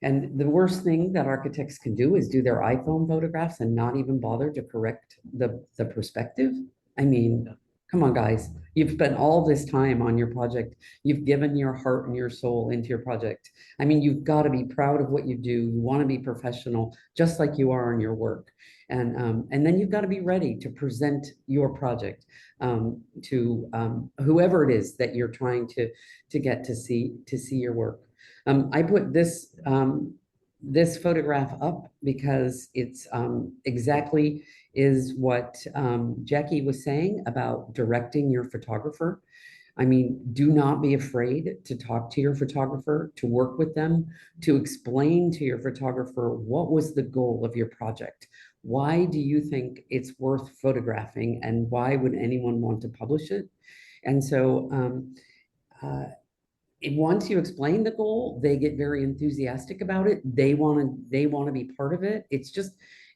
And the worst thing that architects can do is do their iPhone photographs and not even bother to correct the perspective. Come on, guys. You've spent all this time on your project. You've given your heart and your soul into your project. You've got to be proud of what you do. You want to be professional, just like you are in your work. And then you've got to be ready to present your project to whoever it is that you're trying to get to see your work. I put this photograph up because it's exactly is what Jackie was saying about directing your photographer. Do not be afraid to talk to your photographer, to work with them, to explain to your photographer what was the goal of your project. Why do you think it's worth photographing, and why would anyone want to publish it? And so once you explain the goal, they get very enthusiastic about it. They want to be part of it.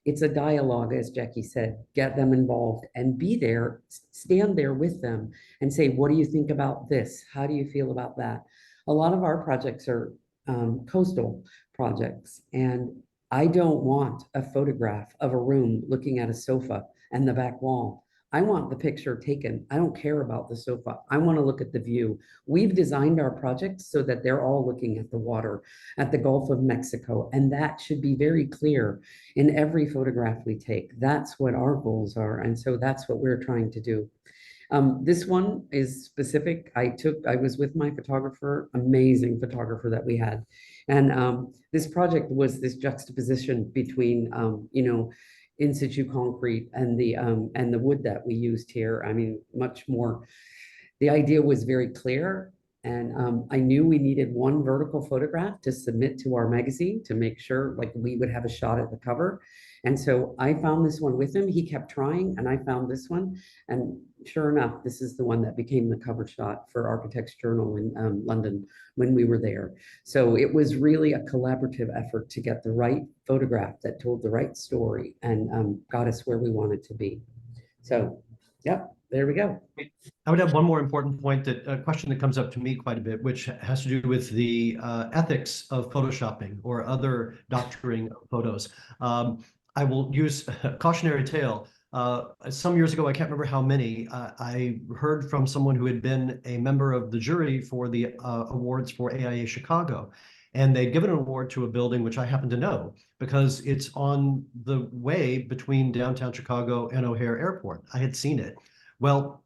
It's a dialogue, as Jackie said. Get them involved and be there, stand there with them and say, what do you think about this? How do you feel about that? A lot of our projects are coastal projects, and I don't want a photograph of a room looking at a sofa and the back wall. I want the picture taken. I don't care about the sofa. I want to look at the view. We've designed our projects so that they're all looking at the water, at the Gulf of Mexico, and that should be very clear in every photograph we take. That's what our goals are, and so that's what we're trying to do. This one is specific. I was with my photographer, amazing photographer that we had, and this project was this juxtaposition between in situ concrete and the wood that we used here. Much more. The idea was very clear, and I knew we needed one vertical photograph to submit to our magazine to make sure we would have a shot at the cover. And so I found this one with him. He kept trying, and I found this one, and sure enough, this is the one that became the cover shot for Architects Journal in London when we were there. So it was really a collaborative effort to get the right photograph that told the right story and got us where we wanted to be. So, yep, there we go. I would have one more important point, a question that comes up to me quite a bit, which has to do with the ethics of photoshopping or other doctoring of photos. I will use a cautionary tale. Some years ago, I can't remember how many, I heard from someone who had been a member of the jury for the awards for AIA Chicago. And they'd given an award to a building which I happen to know because it's on the way between downtown Chicago and O'Hare Airport. I had seen it. Well,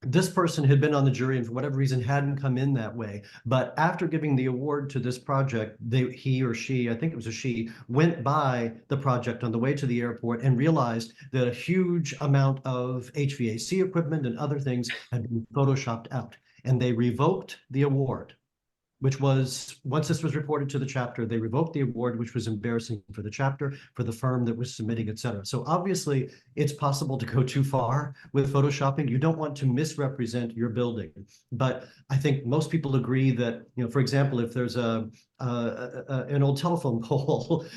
this person had been on the jury and for whatever reason hadn't come in that way. But after giving the award to this project, he or she, I think it was a she, went by the project on the way to the airport and realized that a huge amount of HVAC equipment and other things had been photoshopped out, and they revoked the award. which was, once this was reported to the chapter, they revoked the award, which was embarrassing for the chapter, for the firm that was submitting, et cetera. So obviously, it's possible to go too far with photoshopping. You don't want to misrepresent your building. But I think most people agree that, for example, if there's an old telephone pole,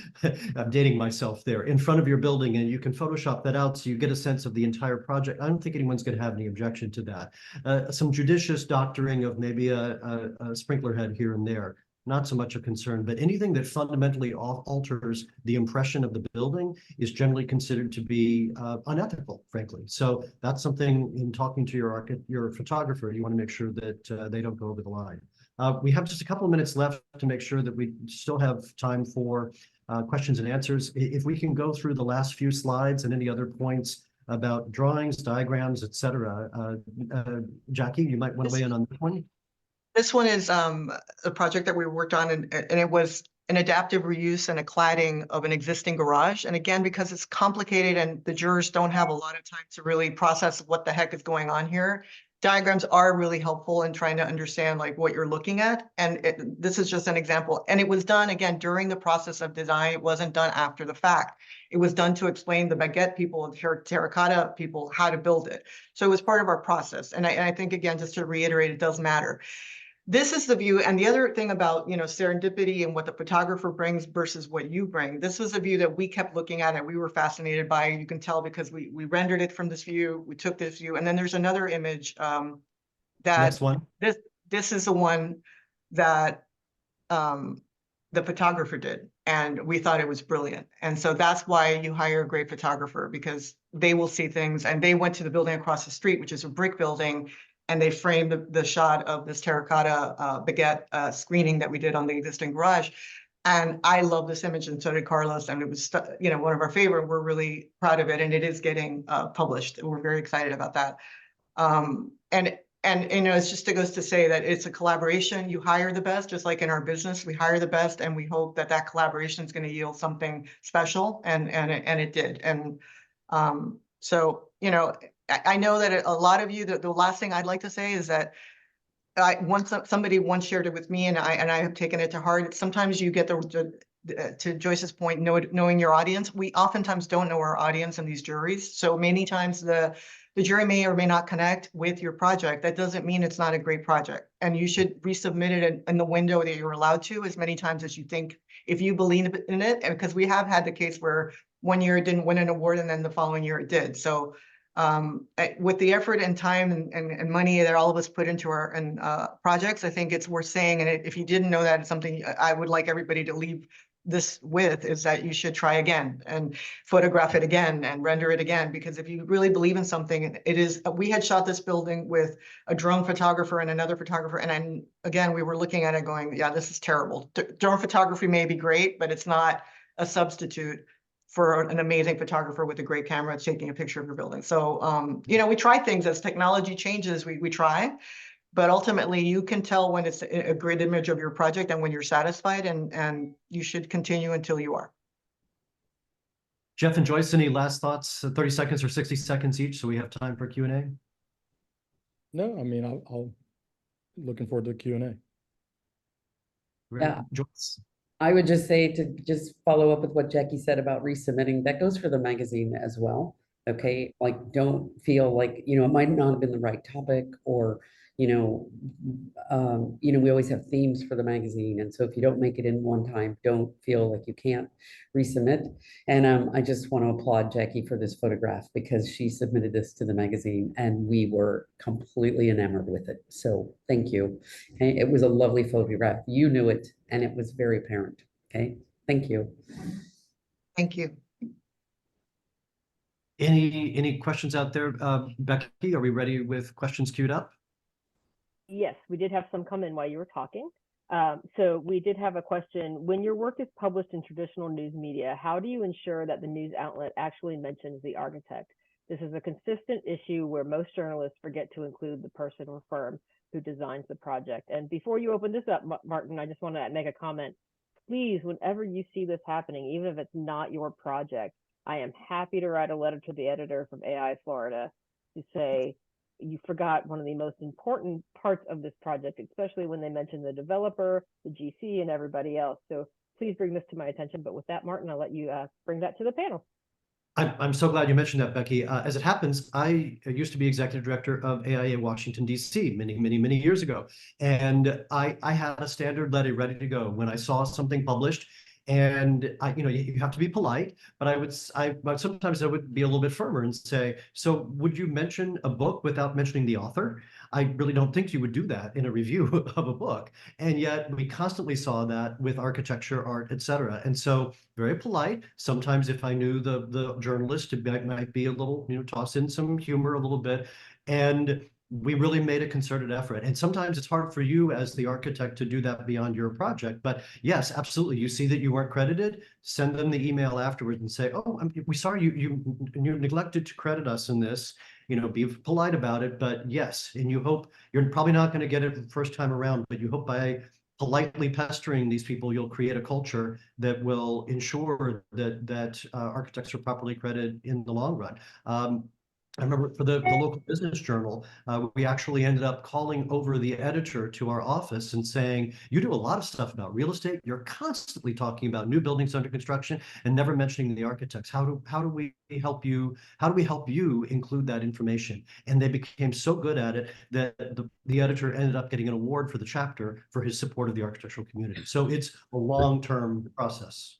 I'm dating myself there, in front of your building, and you can Photoshop that out so you get a sense of the entire project, I don't think anyone's going to have any objection to that. Some judicious doctoring of maybe a sprinkler head here and there, not so much a concern, but anything that fundamentally alters the impression of the building is generally considered to be unethical, frankly. So that's something, in talking to your photographer, you want to make sure that they don't go over the line. We have just a couple of minutes left to make sure that we still have time for questions and answers. If we can go through the last few slides and any other points about drawings, diagrams, et cetera. Jackie, you might want to weigh in on this one. This one is a project that we worked on, and it was an adaptive reuse and a cladding of an existing garage. And again, because it's complicated and the jurors don't have a lot of time to really process what the heck is going on here, diagrams are really helpful in trying to understand like what you're looking at. And this is just an example. And it was done, again, during the process of design. It wasn't done after the fact. It was done to explain the baguette people and terracotta people how to build it. So it was part of our process. And I think, again, just to reiterate, it does matter. This is the view. And the other thing about, serendipity and what the photographer brings versus what you bring, this was a view that we kept looking at and we were fascinated by. You can tell because we rendered it from this view, we took this view. And then there's another image that Next one. This is the one that the photographer did. And we thought it was brilliant. And so that's why you hire a great photographer, because they will see things. And they went to the building across the street, which is a brick building, and they framed the shot of this terracotta baguette screening that we did on the existing garage. And I love this image, and so did Carlos. And it was, one of our favorite. We're really proud of it, and it is getting published. We're very excited about that. And it's just, it goes to say that it's a collaboration. You hire the best, just like in our business, we hire the best, and we hope that that collaboration is going to yield something special, and it did. And so, I know that a lot of you, the last thing I'd like to say is that somebody once shared it with me, and I have taken it to heart. Sometimes you get to Joyce's point, knowing your audience. We oftentimes don't know our audience in these juries. So many times the jury may or may not connect with your project. That doesn't mean it's not a great project. And you should resubmit it in the window that you're allowed to, as many times as you think, if you believe in it. And because we have had the case where one year it didn't win an award and then the following year it did. So with the effort and time and money that all of us put into our projects, I think it's worth saying. And if you didn't know that, it's something I would like everybody to leave this with, is that you should try again and photograph it again and render it again. Because if you really believe in something, it is. We had shot this building with a drone photographer and another photographer. And again, we were looking at it going, yeah, this is terrible. Drone photography may be great, but it's not a substitute for an amazing photographer with a great camera taking a picture of your building. So, we try things. As technology changes, we try, but ultimately you can tell when it's a great image of your project and when you're satisfied, and you should continue until you are. Jeff and Joyce, any last thoughts? 30 seconds or 60 seconds each, so we have time for Q&A. No, I mean, I'll looking forward to the Q&A. Yeah. Joyce. I would just say, to just follow up with what Jackie said about resubmitting, that goes for the magazine as well. Okay, like, don't feel like, it might not have been the right topic, or, we always have themes for the magazine. And so if you don't make it in one time, don't feel like you can't resubmit. And I just want to applaud Jackie for this photograph, because she submitted this to the magazine and we were completely enamored with it. So thank you. Okay? It was a lovely photograph. You knew it, and it was very apparent. Okay, thank you. Thank you. Any questions out there? Becky, are we ready with questions queued up? Yes, we did have some come in while you were talking. So we did have a question. When your work is published in traditional news media, how do you ensure that the news outlet actually mentions the architect? This is a consistent issue where most journalists forget to include the person or firm who designs the project. And before you open this up, Martin, I just want to make a comment. Please, whenever you see this happening, even if it's not your project, I am happy to write a letter to the editor from AI Florida to say, you forgot one of the most important parts of this project, especially when they mentioned the developer, the GC, and everybody else. So please bring this to my attention. But with that, Martin, I'll let you bring that to the panel. I'm so glad you mentioned that, Becky. As it happens, I used to be executive director of AIA Washington, D.C. many years ago. And I had a standard letter ready to go when I saw something published. And you have to be polite, but sometimes I would be a little bit firmer and say, so would you mention a book without mentioning the author? I really don't think you would do that in a review of a book. And yet we constantly saw that with architecture, art, etc. And so very polite. Sometimes if I knew the journalist, it might be a little, toss in some humor a little bit. And we really made a concerted effort. And sometimes it's hard for you as the architect to do that beyond your project. But yes, absolutely. You see that you weren't credited, send them the email afterwards and say, oh, we sorry you neglected to credit us in this. Be polite about it. But yes, and you hope you're probably not going to get it the first time around, but you hope by politely pestering these people, you'll create a culture that will ensure that architects are properly credited in the long run. I remember for the local business journal, we actually ended up calling over the editor to our office and saying, you do a lot of stuff about real estate. You're constantly talking about new buildings under construction and never mentioning the architects. How do we help you? How do we help you include that information? And they became so good at it that the editor ended up getting an award for the chapter for his support of the architectural community. So it's a long-term process.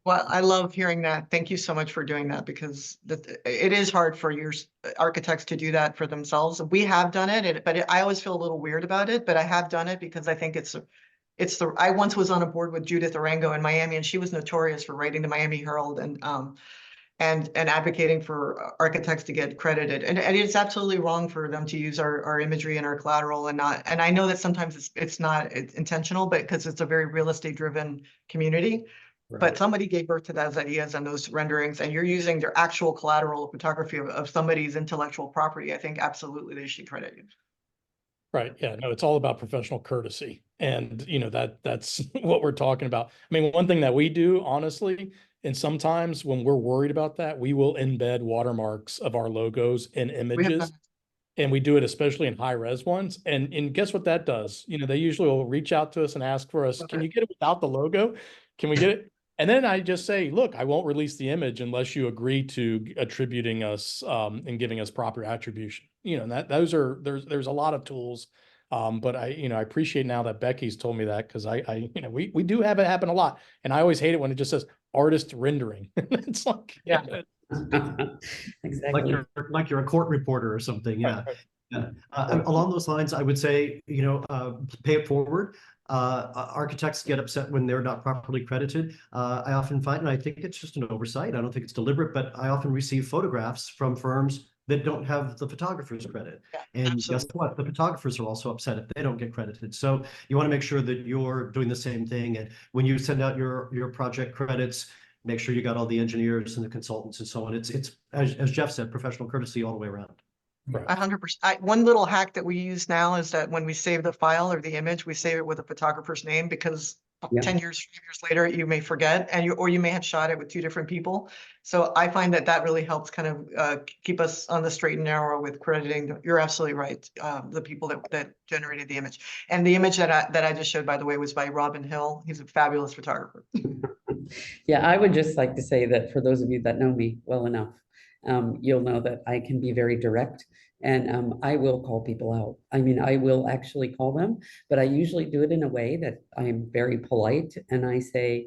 Well, I love hearing that. Thank you so much for doing that, because it is hard for your architects to do that for themselves. We have done it, but I always feel a little weird about it, but I have done it because I think I once was on a board with Judith Arango in Miami, and she was notorious for writing the Miami Herald and advocating for architects to get credited. And it's absolutely wrong for them to use our imagery and our collateral and I know that sometimes it's not intentional, but because it's a very real estate driven community. But somebody gave birth to those ideas and those renderings, and you're using their actual collateral photography of somebody's intellectual property. I think absolutely they should credit you. Right. Yeah. No, it's all about professional courtesy. And, that's what we're talking about. I mean, one thing that we do, honestly, and sometimes when we're worried about that, we will embed watermarks of our logos in images. And we do it especially in high res ones. And guess what that does? They usually will reach out to us and ask for us, can you get it without the logo? Can we get it? And then I just say, look, I won't release the image unless you agree to attributing us and giving us proper attribution. And there's a lot of tools. But I appreciate now that Becky's told me that, because we do have it happen a lot. And I always hate it when it just says artist rendering. It's like, Exactly. Like you're a court reporter or something. Yeah. Yeah. Along those lines, I would say, pay it forward. Architects get upset when they're not properly credited. I often find, and I think it's just an oversight, I don't think it's deliberate, but I often receive photographs from firms that don't have the photographer's credit. And guess what? The photographers are also upset if they don't get credited. So you want to make sure that you're doing the same thing. And when you send out your project credits, make sure you got all the engineers and the consultants and so on. It's as Jeff said, professional courtesy all the way around. Right. 100%. One little hack that we use now is that when we save the file or the image, we save it with a photographer's name, because 10 years later, you may forget, or you may have shot it with two different people. So I find that really helps kind of keep us on the straight and narrow with crediting. You're absolutely right. The people that generated the image, and the image that I just showed, by the way, was by Robin Hill. He's a fabulous photographer. Yeah, I would just like to say that for those of you that know me well enough, you'll know that I can be very direct, and I will call people out. I mean, I will actually call them, but I usually do it in a way that I'm very polite, and I say,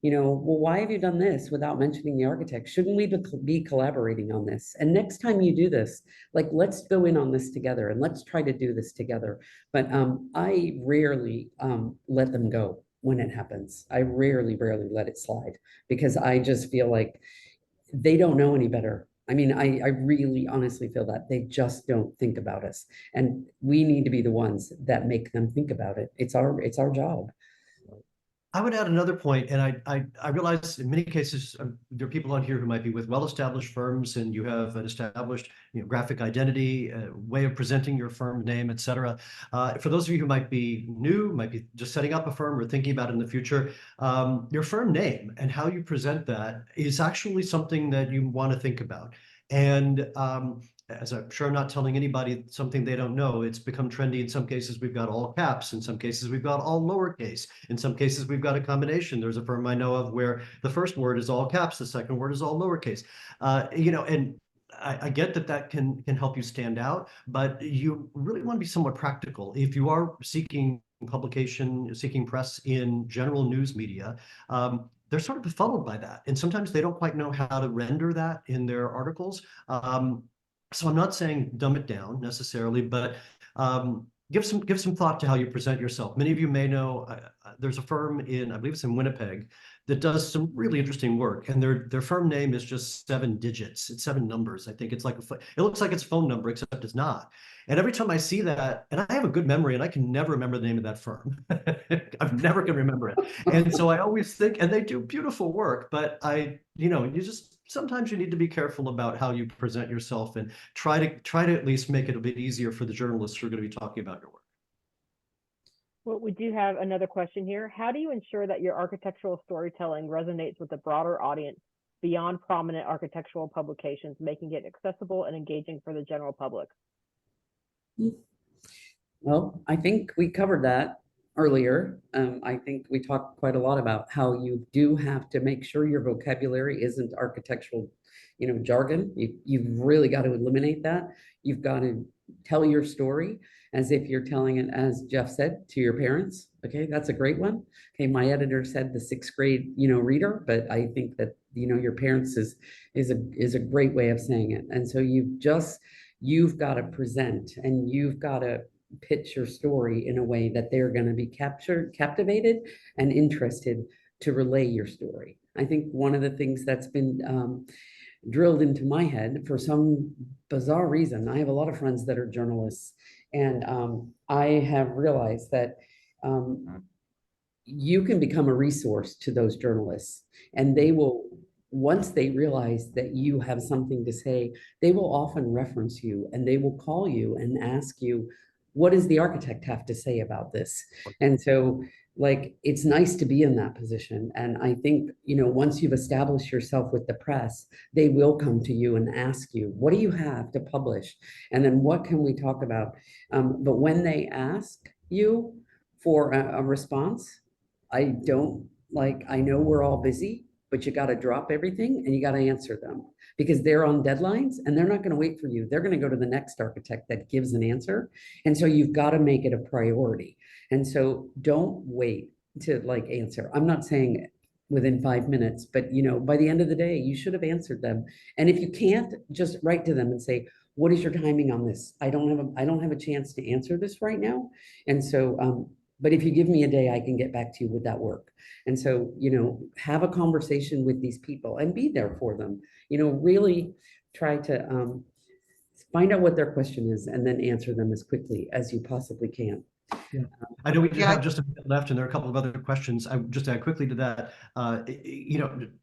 well, why have you done this without mentioning the architect? Shouldn't we be collaborating on this? And next time you do this, let's go in on this together and let's try to do this together. But I rarely let them go when it happens. I rarely let it slide, because I just feel like they don't know any better. I mean, I really honestly feel that they just don't think about us, and we need to be the ones that make them think about it. It's our job. I would add another point, and I realize in many cases there are people on here who might be with well-established firms, and you have an established graphic identity, way of presenting your firm name, etc. For those of you who might be new, might be just setting up a firm or thinking about it in the future, your firm name and how you present that is actually something that you want to think about. And as I'm sure I'm not telling anybody something they don't know, it's become trendy. In some cases, we've got all caps. In some cases, we've got all lowercase. In some cases, we've got a combination. There's a firm I know of where the first word is all caps, the second word is all lowercase. And I get that can help you stand out, but you really want to be somewhat practical. If you are seeking publication, seeking press in general news media, they're sort of befuddled by that. And sometimes they don't quite know how to render that in their articles. So I'm not saying dumb it down necessarily, but give some thought to how you present yourself. Many of you may know there's a firm I believe it's in Winnipeg, that does some really interesting work, and their firm name is just 7 digits. It's 7 numbers. I think it's like it looks like it's a phone number, except it's not. And every time I see that, and I have a good memory, and I can never remember the name of that firm. I'm never going to remember it. And so I always think, and they do beautiful work, but sometimes you need to be careful about how you present yourself and try to at least make it a bit easier for the journalists who are going to be talking about your work. Well, we do have another question here. How do you ensure that your architectural storytelling resonates with a broader audience beyond prominent architectural publications, making it accessible and engaging for the general public? Well, I think we covered that earlier. I think we talked quite a lot about how you do have to make sure your vocabulary isn't architectural, jargon. You've really got to eliminate that. You've got to tell your story as if you're telling it, as Jeff said, to your parents. Okay, that's a great one. Okay, my editor said the 6th grade, reader, but I think that, your parents is a great way of saying it. And so you've got to present, and you've got to pitch your story in a way that they're going to be captivated and interested to relay your story. I think one of the things that's been drilled into my head for some bizarre reason, I have a lot of friends that are journalists, and I have realized that you can become a resource to those journalists, and they will, once they realize that you have something to say, they will often reference you, and they will call you and ask you, what does the architect have to say about this? And so, it's nice to be in that position. And I think, once you've established yourself with the press, they will come to you and ask you, what do you have to publish? And then what can we talk about? But when they ask you for a response, I know we're all busy, but you got to drop everything and you got to answer them, because they're on deadlines and they're not going to wait for you. They're going to go to the next architect that gives an answer. And so you've got to make it a priority. And so don't wait to answer. I'm not saying within 5 minutes, but by the end of the day, you should have answered them. And if you can't, just write to them and say, what is your timing on this? I don't have a chance to answer this right now. And so, but if you give me a day, I can get back to you with that work. And so, have a conversation with these people and be there for them. Really try to find out what their question is and then answer them as quickly as you possibly can. Yeah. I know we have just a minute left, and there are a couple of other questions. I just add quickly to that.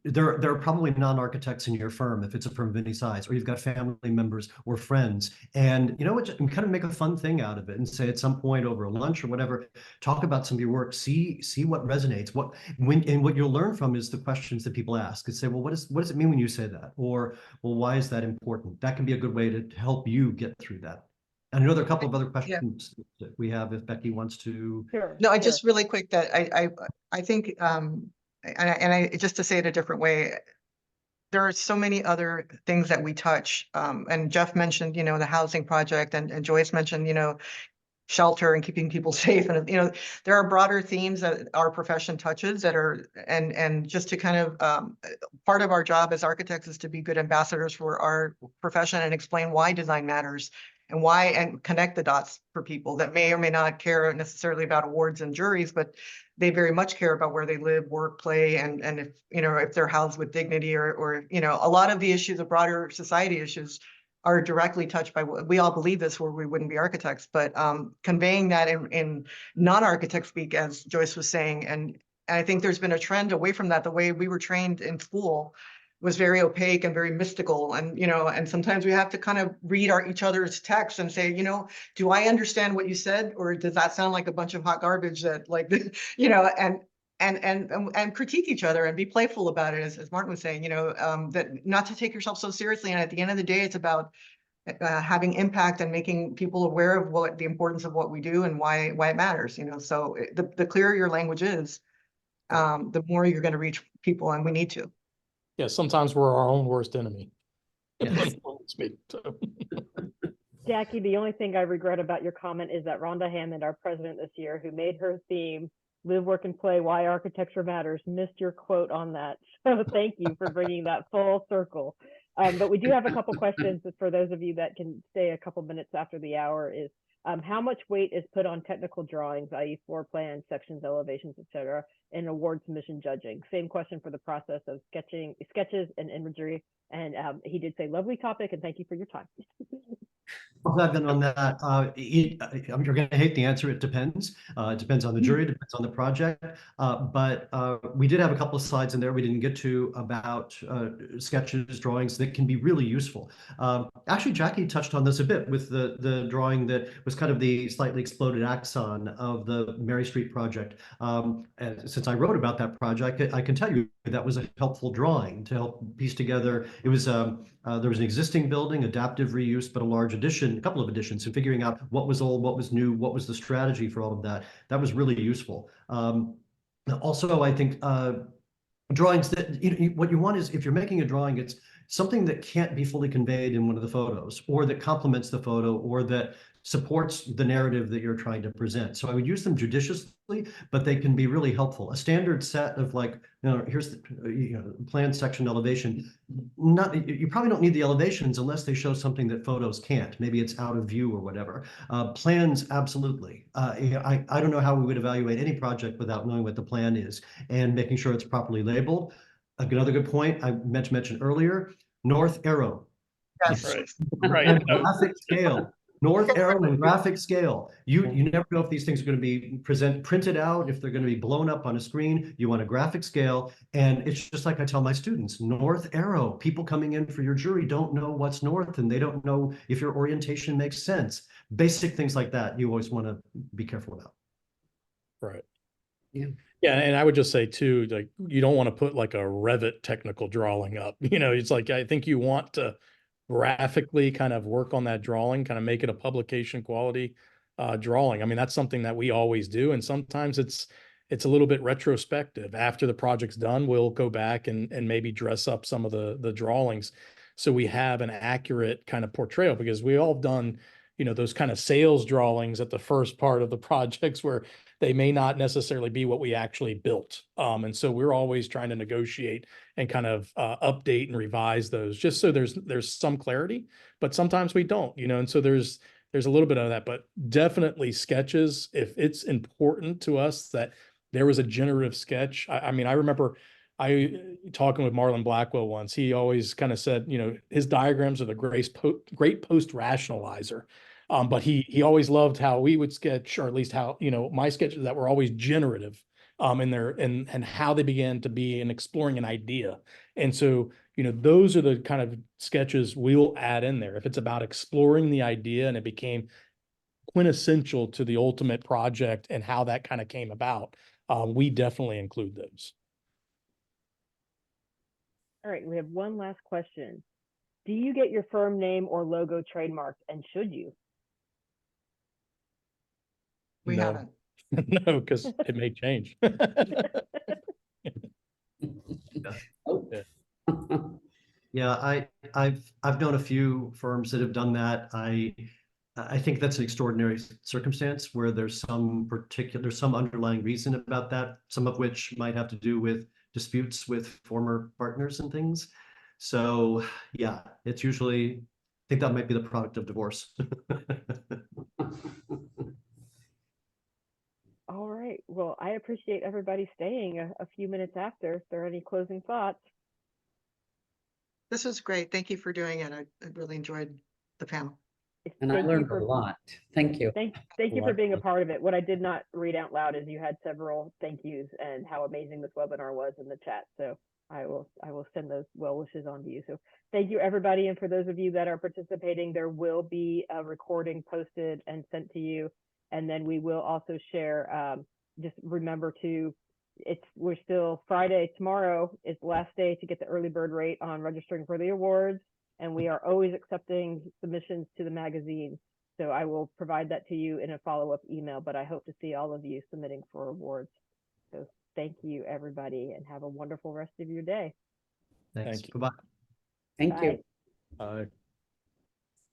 There are probably non-architects in your firm, if it's a firm of any size, or you've got family members or friends, and and kind of make a fun thing out of it, and say at some point over a lunch or whatever, talk about some of your work, see what resonates, and what you'll learn from is the questions that people ask, and say, well, what does it mean when you say that, or well, why is that important? That can be a good way to help you get through that. I know there are a couple of other questions that we have, if Becky wants to. Sure. No, I sure. just really quick that I think, and I just to say it a different way, there are so many other things that we touch. And Jeff mentioned, the housing project, and Joyce mentioned, shelter and keeping people safe. And, there are broader themes that our profession touches that are, and just to kind of, part of our job as architects is to be good ambassadors for our profession and explain why design matters. And connect the dots for people that may or may not care necessarily about awards and juries, but they very much care about where they live, work, play, and if if they're housed with dignity, or a lot of the issues, the broader society issues, are directly touched by what we all believe this, or we wouldn't be architects. But conveying that in non-architect speak, as Joyce was saying, and I think there's been a trend away from that. The way we were trained in school was very opaque and very mystical, and and sometimes we have to kind of read each other's text and say, do I understand what you said, or does that sound like a bunch of hot garbage that and critique each other and be playful about it, as Martin was saying, that not to take yourself so seriously. And at the end of the day, it's about having impact and making people aware of what the importance of what we do and why it matters, you know. So the clearer your language is, the more you're going to reach people, and we need to. Yeah, sometimes we're our own worst enemy. Yes. So. Jackie, the only thing I regret about your comment is that Rhonda Hammond, our president this year, who made her theme "Live, Work, and Play: Why Architecture Matters," missed your quote on that. So thank you for bringing that full circle. But we do have a couple questions for those of you that can stay a couple minutes after the hour. Is how much weight is put on technical drawings, i.e. floor plans, sections, elevations, etc., in award submission judging? Same question for the process of sketches and imagery. And he did say, lovely topic, and thank you for your time. I'll dive in on that. You're going to hate the answer. It depends. It depends on the jury, it depends on the project. But we did have a couple of slides in there we didn't get to about sketches, drawings that can be really useful. Actually, Jackie touched on this a bit with the drawing that was kind of the slightly exploded axon of the Mary Street project. And since I wrote about that project, I can tell you that was a helpful drawing to help piece together. It was there was an existing building, adaptive reuse, but a large addition, a couple of additions, and figuring out what was old, what was new, what was the strategy for all of that. That was really useful. Also, I think drawings that what you want is, if you're making a drawing, it's something that can't be fully conveyed in one of the photos, or that complements the photo, or that supports the narrative that you're trying to present. So I would use them judiciously, but they can be really helpful. A standard set of, like, here's the plan, section, elevation. You probably don't need the elevations unless they show something that photos can't. Maybe it's out of view or whatever. Plans, absolutely. I don't know how we would evaluate any project without knowing what the plan is and making sure it's properly labeled. Another good point I meant to mention earlier: north arrow. Yes. Right. And graphic scale. North arrow and graphic scale. You never know if these things are going to be printed out, if they're going to be blown up on a screen. You want a graphic scale. And it's just like I tell my students: north arrow. People coming in for your jury don't know what's north, and they don't know if your orientation makes sense. Basic things like that you always want to be careful about. Right. Yeah. Yeah, and I would just say too, like, you don't want to put like a Revit technical drawing up. It's like, I think you want to graphically kind of work on that drawing, kind of make it a publication quality drawing. I mean, that's something that we always do, and sometimes it's a little bit retrospective. After the project's done, we'll go back and maybe dress up some of the drawings, so we have an accurate kind of portrayal, because we all done those kind of sales drawings at the first part of the projects where they may not necessarily be what we actually built. And so we're always trying to negotiate and kind of update and revise those, just so there's some clarity, but sometimes we don't, and so there's a little bit of that. But definitely sketches, if it's important to us that there was a generative sketch. I mean, I remember talking with Marlon Blackwell once. He always kind of said, his diagrams are the great post rationalizer. But he always loved how we would sketch, or at least how, my sketches that were always generative in there, and how they began to be in exploring an idea. And so, those are the kind of sketches we'll add in there. If it's about exploring the idea and it became quintessential to the ultimate project and how that kind of came about, we definitely include those. All right, we have one last question. Do you get your firm name or logo trademarked, and should you? We No. haven't. No, because it may change. Oh. Yeah, I've known a few firms that have done that. I think that's an extraordinary circumstance where there's some underlying reason about that, some of which might have to do with disputes with former partners and things. So yeah, it's usually, I think that might be the product of divorce. All right. Well, I appreciate everybody staying a few minutes after. If there are any closing thoughts. This was great. Thank you for doing it. I really enjoyed the panel. And I Thank you learned a for lot. Thank you. thank you for being a part of it. What I did not read out loud is you had several thank yous and how amazing this webinar was in the chat. So I will send those well wishes on to you. So thank you, everybody. And for those of you that are participating, there will be a recording posted and sent to you. And then we will also share, just remember to, we're still Friday, tomorrow is the last day to get the early bird rate on registering for the awards. and we are always accepting submissions to the magazine. So I will provide that to you in a follow-up email, but I hope to see all of you submitting for awards. So thank you, everybody, and have a wonderful rest of your day. Thanks. Thank you. Bye-bye. Thank you. Bye.